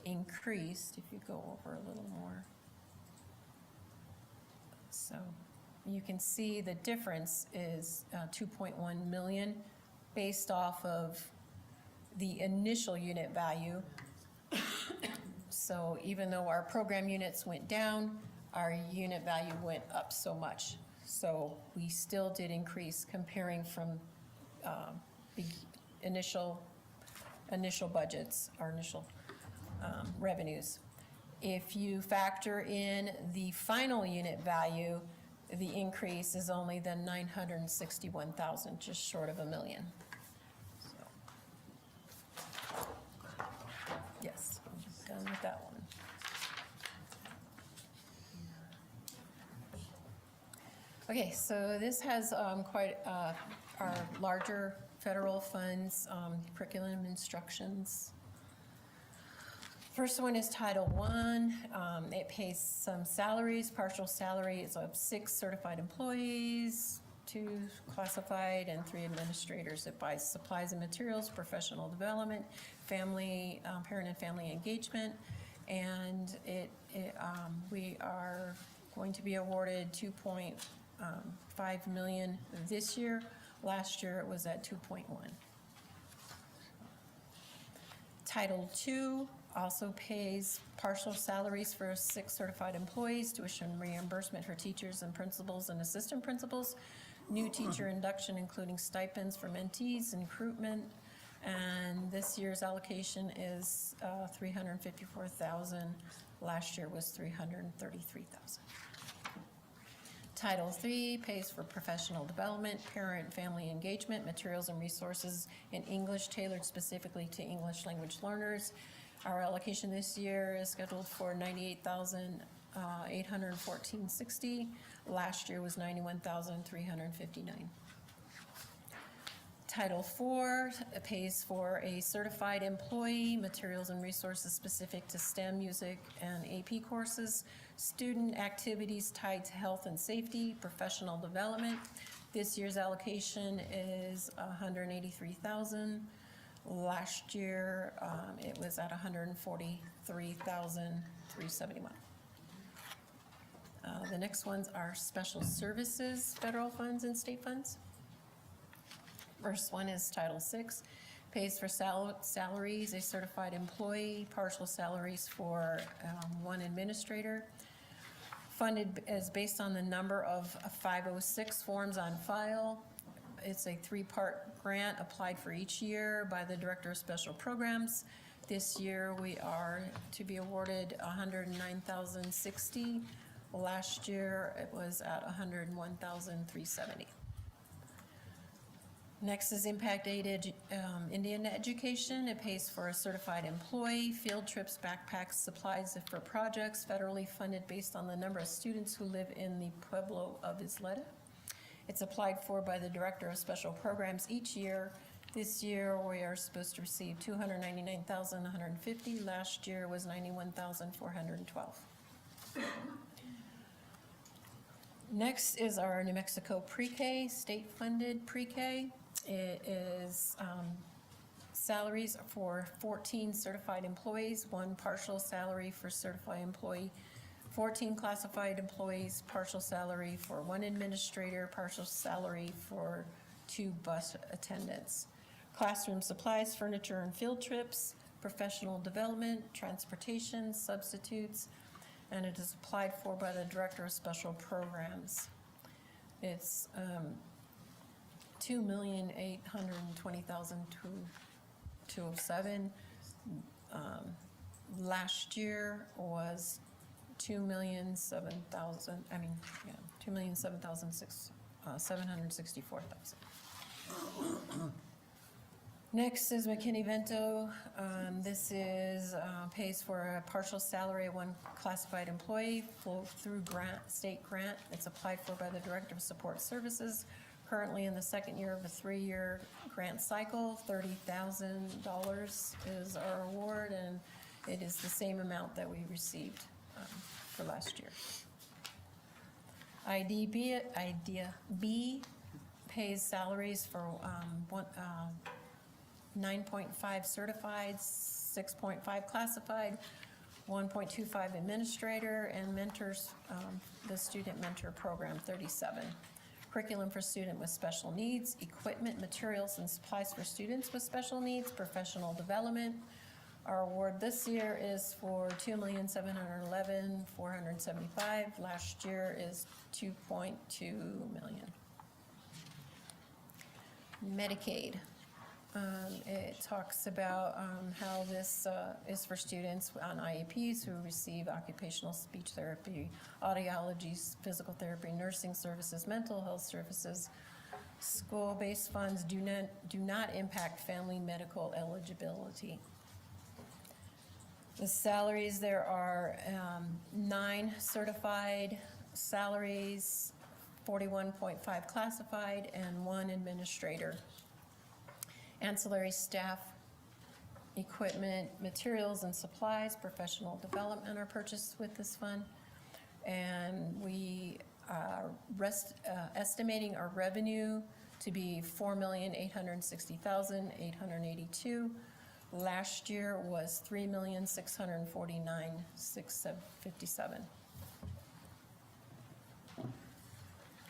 increased. If you go over a little more. So you can see the difference is 2.1 million based off of the initial unit value. So even though our program units went down, our unit value went up so much. So we still did increase comparing from the initial budgets, our initial revenues. If you factor in the final unit value, the increase is only the 961,000, just short of $1 million. So, yes, I'm done with that one. Okay, so this has quite our larger federal funds, curriculum instructions. First one is Title I. It pays some salaries, partial salaries of 6 certified employees, 2 classified, and 3 administrators. It buys supplies and materials, professional development, family, parent and family engagement, and we are going to be awarded $2.5 million this year. Last year it was at 2.1. Title II also pays partial salaries for 6 certified employees, tuition reimbursement for teachers and principals and assistant principals, new teacher induction including stipends for mentees and recruitment, and this year's allocation is $354,000. Last year was $333,000. Title III pays for professional development, parent family engagement, materials and resources in English tailored specifically to English language learners. Our allocation this year is scheduled for $98,814.60. Last year was $91,359. Title IV pays for a certified employee, materials and resources specific to STEM, music, and AP courses, student activities tied to health and safety, professional development. This year's allocation is $183,000. Last year, it was at $143,371. The next ones are special services, federal funds and state funds. First one is Title VI, pays for salaries, a certified employee, partial salaries for 1 administrator. Funded is based on the number of 506 forms on file. It's a 3-part grant applied for each year by the Director of Special Programs. This year we are to be awarded $109,060. Last year it was at $101,370. Next is Impact Aid Indian Education. It pays for a certified employee, field trips, backpacks, supplies for projects, federally funded based on the number of students who live in the Pueblo of Isleta. It's applied for by the Director of Special Programs each year. This year we are supposed to receive $299,150. Last year was $91,412. Next is our New Mexico Pre-K, state-funded pre-K. It is salaries for 14 certified employees, 1 partial salary for certified employee, 14 classified employees, partial salary for 1 administrator, partial salary for 2 bus attendants. Classroom supplies, furniture and field trips, professional development, transportation, substitutes, and it is applied for by the Director of Special Programs. It's $2,820,207. Last year was $2,007,764,000. Next is McKinney-Vento. This is, pays for a partial salary of 1 classified employee through state grant. It's applied for by the Director of Support Services. Currently in the 2nd year of a 3-year grant cycle. $30,000 is our award, and it is the same amount that we received for last year. Idea B pays salaries for 9.5 certified, 6.5 classified, 1.25 administrator, and mentors, the student mentor program, 37. Curriculum for student with special needs, equipment, materials, and supplies for students with special needs, professional development. Our award this year is for $2,711,475. Last year is $2.2 million. Medicaid. It talks about how this is for students on IEPs who receive occupational speech therapy, audiology, physical therapy, nursing services, mental health services. School-based funds do not impact family medical eligibility. The salaries, there are 9 certified salaries, 41.5 classified, and 1 administrator. Ancillary staff, equipment, materials and supplies, professional development are purchased with this fund. And we are estimating our revenue to be $4,860,882. Last year was $3,649,657.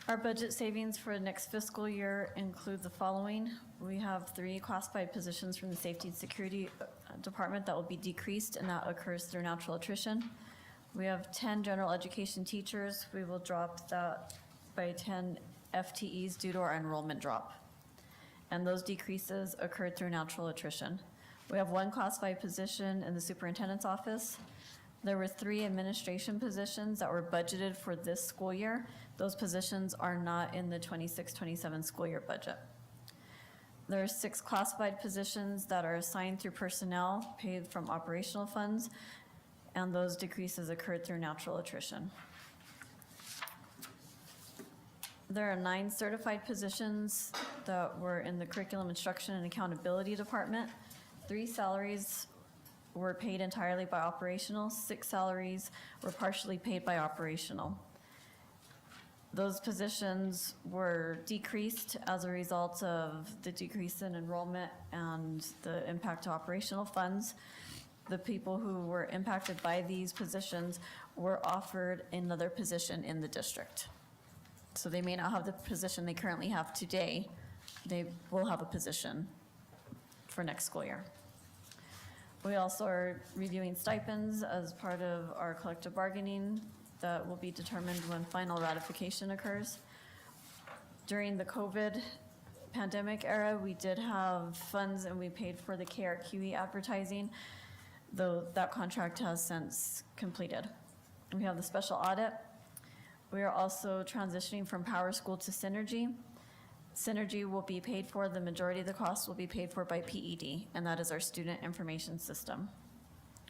Our budget savings for next fiscal year include the following. We have 3 classified positions from the Safety and Security Department that will be decreased, and that occurs through natural attrition. We have 10 general education teachers. We will drop that by 10 FTEs due to our enrollment drop. And those decreases occurred through natural attrition. We have 1 classified position in the superintendent's office. There were 3 administration positions that were budgeted for this school year. Those positions are not in the 26-27 school year budget. There are 6 classified positions that are assigned through personnel paid from operational funds, and those decreases occurred through natural attrition. There are 9 certified positions that were in the curriculum instruction and accountability department. 3 salaries were paid entirely by operational, 6 salaries were partially paid by operational. Those positions were decreased as a result of the decrease in enrollment and the impact to operational funds. The people who were impacted by these positions were offered another position in the district. So they may not have the position they currently have today. They will have a position for next school year. We also are reviewing stipends as part of our collective bargaining that will be determined when final ratification occurs. During the COVID pandemic era, we did have funds and we paid for the KRQE advertising, though that contract has since completed. We have the special audit. We are also transitioning from Power School to Synergy. Synergy will be paid for, the majority of the costs will be paid for by PED, and that is our student information system.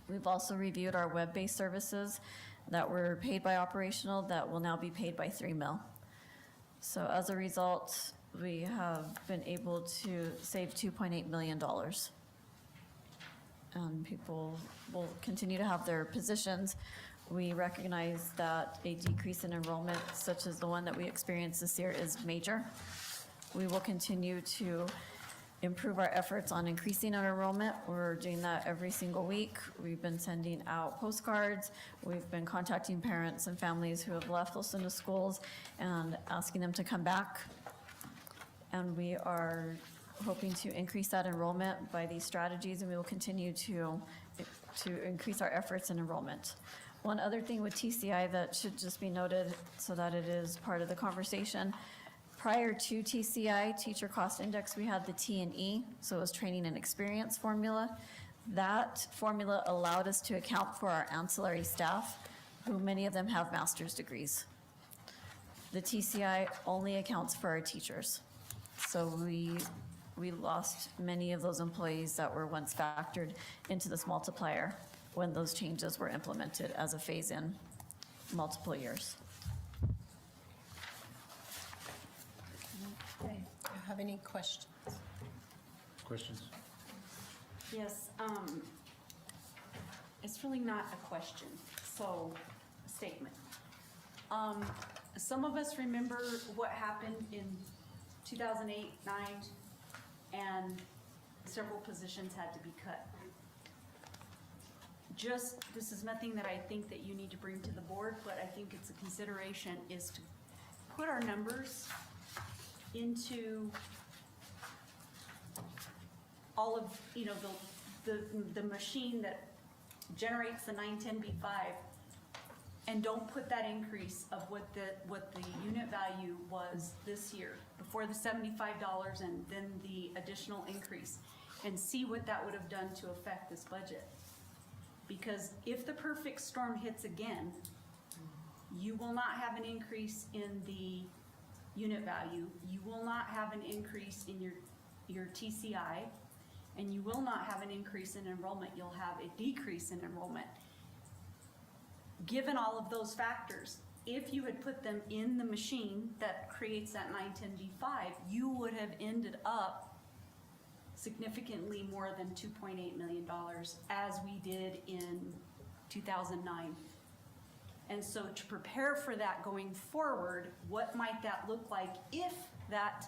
We've also reviewed our web-based services that were paid by operational that will now be paid by 3 mil. So as a result, we have been able to save $2.8 million. And people will continue to have their positions. We recognize that a decrease in enrollment, such as the one that we experienced this year, is major. We will continue to improve our efforts on increasing our enrollment. We're doing that every single week. We've been sending out postcards. We've been contacting parents and families who have left Los Lunas schools and asking them to come back. And we are hoping to increase that enrollment by these strategies, and we will continue to increase our efforts in enrollment. One other thing with TCI that should just be noted so that it is part of the conversation. Prior to TCI, Teacher Cost Index, we had the T&E, so it was training and experience formula. That formula allowed us to account for our ancillary staff, who many of them have master's degrees. The TCI only accounts for our teachers. So we lost many of those employees that were once factored into this multiplier when those changes were implemented as a phase-in multiple years. Okay, do you have any questions? Questions? Yes, it's really not a question, so a statement. Some of us remember what happened in 2008, 9, and several positions had to be cut. This is nothing that I think that you need to bring to the board, but I think it's a consideration, is to put our numbers into all of, the machine that generates the 910B5, and don't put that increase of what the unit value was this year, before the $75 and then the additional increase, and see what that would have done to affect this budget. Because if the perfect storm hits again, you will not have an increase in the unit value, you will not have an increase in your TCI, and you will not have an increase in enrollment, you'll have a decrease in enrollment. Given all of those factors, if you had put them in the machine that creates that 910B5, you would have ended up significantly more than $2.8 million, as we did in 2009. And so to prepare for that going forward, what might that look like if that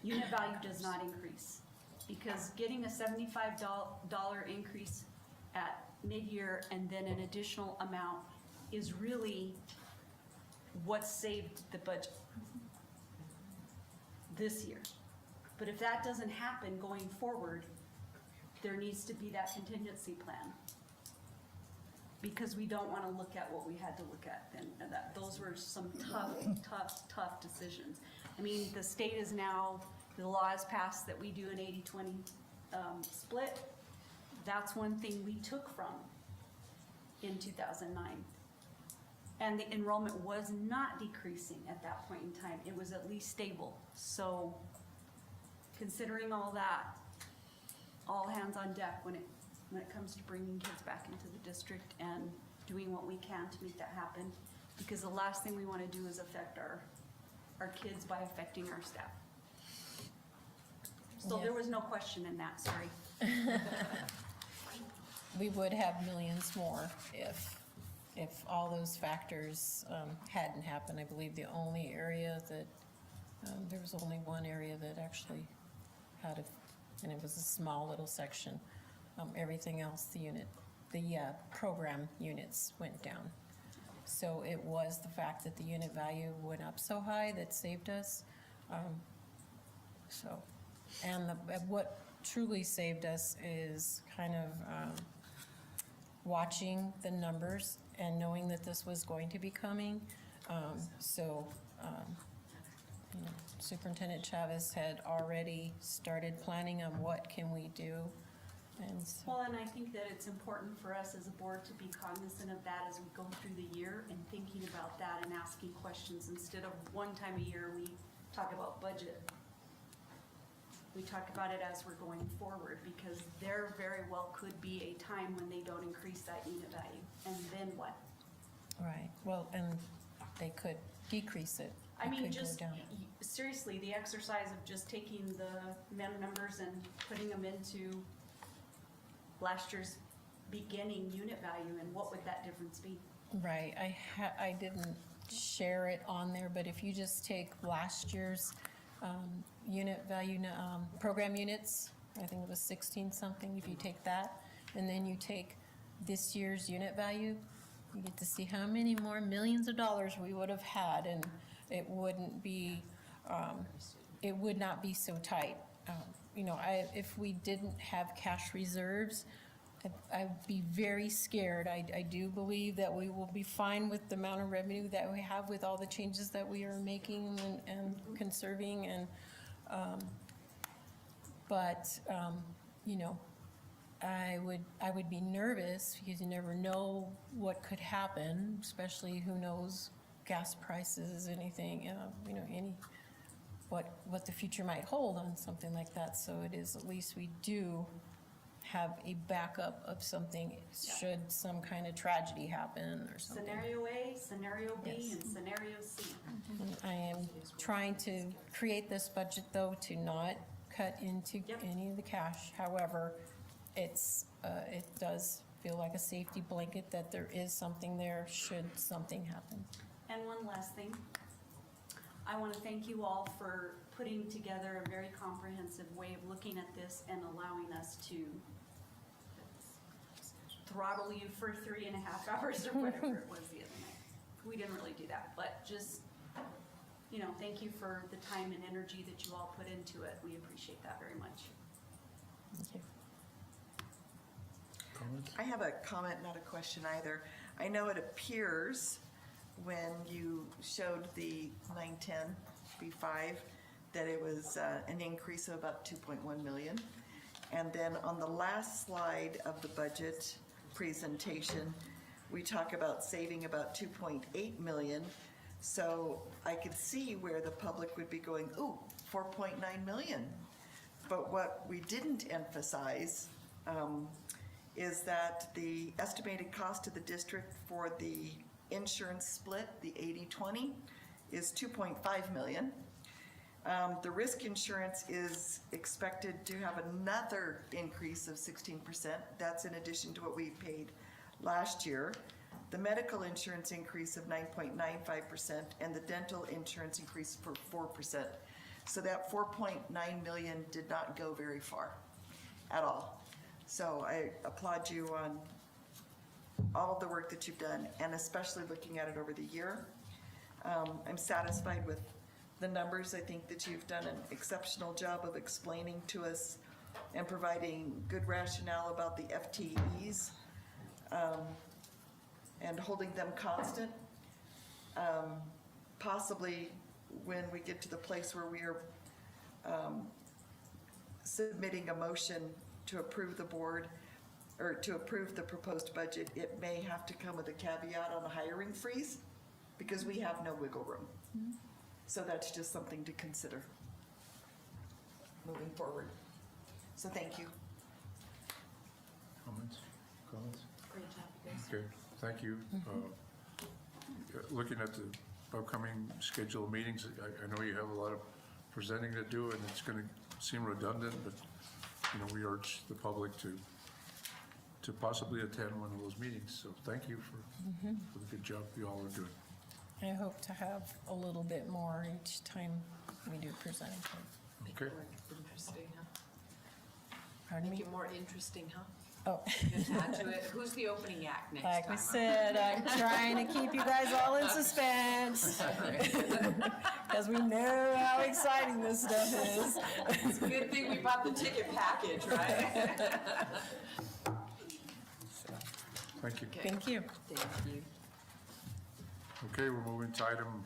unit value does not increase? Because getting a $75 increase at mid-year and then an additional amount is really what saved the budget this year. But if that doesn't happen going forward, there needs to be that contingency plan. Because we don't want to look at what we had to look at then. And those were some tough decisions. I mean, the state is now, the law has passed that we do an 80-20 split. That's one thing we took from in 2009. And the enrollment was not decreasing at that point in time. It was at least stable. So considering all that, all hands on deck when it comes to bringing kids back into the district and doing what we can to make that happen, because the last thing we want to do is affect our kids by affecting our staff. So there was no question in that, sorry. We would have millions more if all those factors hadn't happened. I believe the only area that, there was only one area that actually had and it was a small little section. Everything else, the program units went down. So it was the fact that the unit value went up so high that saved us. And what truly saved us is kind of watching the numbers and knowing that this was going to be coming. Superintendent Chavez had already started planning on what can we do. And so, well, and I think that it's important for us as a board to be cognizant of that as we go through the year and thinking about that and asking questions instead of one time a year we talk about budget. We talk about it as we're going forward, because there very well could be a time when they don't increase that unit value, and then what? right, well, and they could decrease it. I It mean, could go just down. seriously, the exercise of just taking the numbers and putting them into last year's beginning unit value, and what would that difference be? Right, I didn't share it on there, but if you just take last year's unit value, program units. I think it was 16 something if you take that. And then you take this year's unit value, you get to see how many more millions of dollars we would have had, and it wouldn't be, it would not be so tight. You know, if we didn't have cash reserves, I'd be very scared. I do believe that we will be fine with the amount of revenue that we have with all the changes that we are making and conserving, and you know, I would be nervous because you never know what could happen, especially who knows gas prices, anything, you know, what the future might hold on something like that. So it is, at least we do have a backup of something should some kind of tragedy happen or something. Scenario A, scenario B, Yes. and scenario C. And I am trying to create this budget, though, to not cut into Yep. any of the cash. However, it does feel like a safety blanket that there is something there should something happen. And one last thing. I want to thank you all for putting together a very comprehensive way of looking at this and allowing us to throttle you for 3.5 hours or whatever it was the other night. We didn't really do that, but just, you know, thank you for the time and energy that you all put into it. We appreciate that very much. Thank you. Comments? I have a comment, not a question either. I know it appears when you showed the 910 B5 that it was an increase of about 2.1 million. And then on the last slide of the budget presentation, we talk about saving about 2.8 million. So I could see where the public would be going, ooh, 4.9 million. But what we didn't emphasize is that the estimated cost to the district for the insurance split, the 80-20, is 2.5 million. The risk insurance is expected to have another increase of 16%. That's in addition to what we paid last year. The medical insurance increase of 9.95% and the dental insurance increase for 4%. So that 4.9 million did not go very far at all. So I applaud you on all of the work that you've done, and especially looking at it over the year. I'm satisfied with the numbers. I think that you've done an exceptional job of explaining to us and providing good rationale about the FTEs and holding them constant. Possibly when we get to the place where we are submitting a motion to approve the board or to approve the proposed budget, it may have to come with a caveat on a hiring freeze because we have no wiggle room. Mm-hmm. So that's just something to consider moving forward. So thank you. Comments? Comments? Great job, you guys. Okay, thank you. Looking at the upcoming schedule of meetings, I know you have a lot of presenting to do, and it's going to seem redundant, but you know, we urge the public to possibly attend one of those meetings. So thank you for the good job you all are doing. I hope to have a little bit more each time we do presenting. Okay. Interesting, huh? Pardon Make me? it more interesting, huh? Oh, Just add to it. Who's the opening act next like time? we said, I'm trying to keep you guys all in suspense because we know how exciting this stuff is. It's a good thing we bought the ticket package, right? Thank you. Thank you. Thank you. Okay, we're moving to item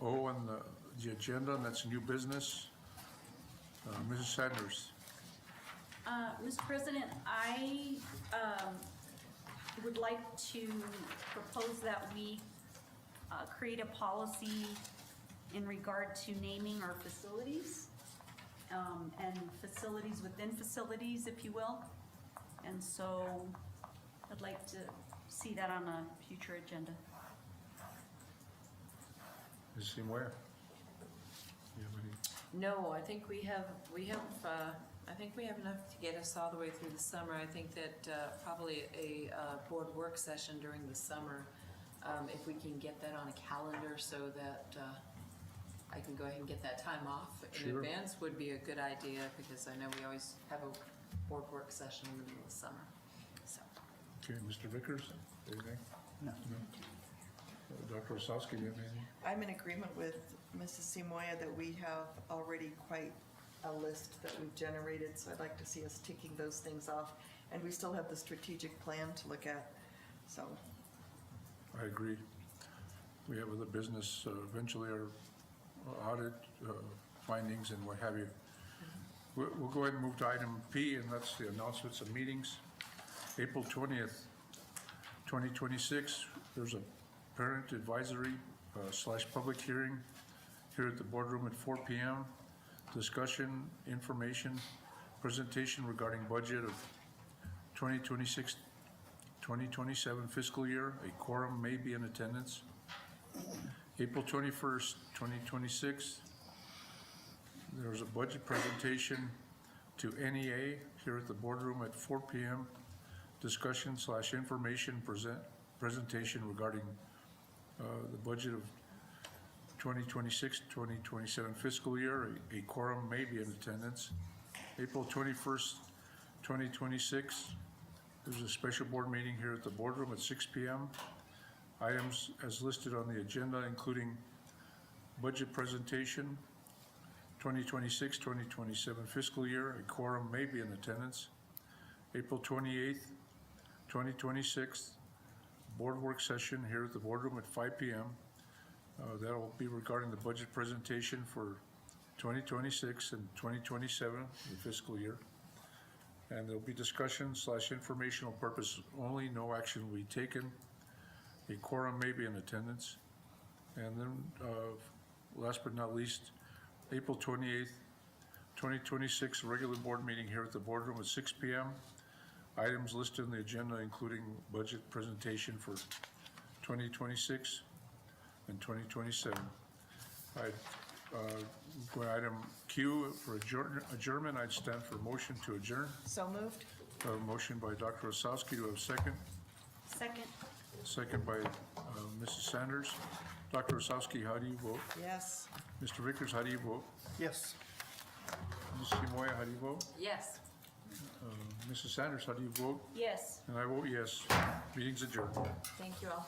O on the agenda, and that's new business. Mrs. Sanders. Mr. President, I would like to propose that we create a policy in regard to naming our facilities and facilities within facilities, if you will. And so I'd like to see that on a future agenda. Ms. Seymour? You have any? No, I think we have enough to get us all the way through the summer. I think that probably a board work session during the summer, if we can get that on a calendar so that I can go ahead and get that time off in Sure. advance would be a good idea, because I know we always have a board work session in the middle of summer, so. Okay, Mr. Vickers, anything? No. Dr. Osowski, do you have anything? I'm in agreement with Mrs. Simoia that we have already quite a list that we've generated, so I'd like to see us ticking those things off. And we still have the strategic plan to look at, so. I agree. We have other business, eventually our audit findings and what have you. We'll go ahead and move to item P, and that's the announcements of meetings. April 20th, 2026, there's a parent advisory / public hearing here at the boardroom at 4 p.m. Discussion, information, presentation regarding budget of 2026-2027 fiscal year. A quorum may be in attendance. April 21st, 2026, there's a budget presentation to NEA here at the boardroom at 4 p.m. Discussion / information presentation regarding the budget of 2026-2027 fiscal year. A quorum may be in attendance. April 21st, 2026, there's a special board meeting here at the boardroom at 6 p.m. Items as listed on the agenda, including budget presentation, 2026-2027 fiscal year. A quorum may be in attendance. April 28th, 2026, board work session here at the boardroom at 5 p.m. That'll be regarding the budget presentation for 2026 and 2027, the fiscal year. And there'll be discussion / informational purpose only, no action will be taken. A quorum may be in attendance. And then, last but not least, April 28th, 2026, regular board meeting here at the boardroom at 6 p.m. Items listed in the agenda, including budget presentation for 2026 and 2027. Going item Q for adjournment, I'd stand for motion to adjourn. So moved? A motion by Dr. Osowski, do I have a second? Second. Second by Mrs. Sanders. Dr. Osowski, how do you vote? Yes. Mr. Vickers, how do you vote? Yes. Ms. Simoia, how do you vote? Yes. Mrs. Sanders, how do you vote? Yes. And I vote yes. Meeting's adjourned. Thank you all.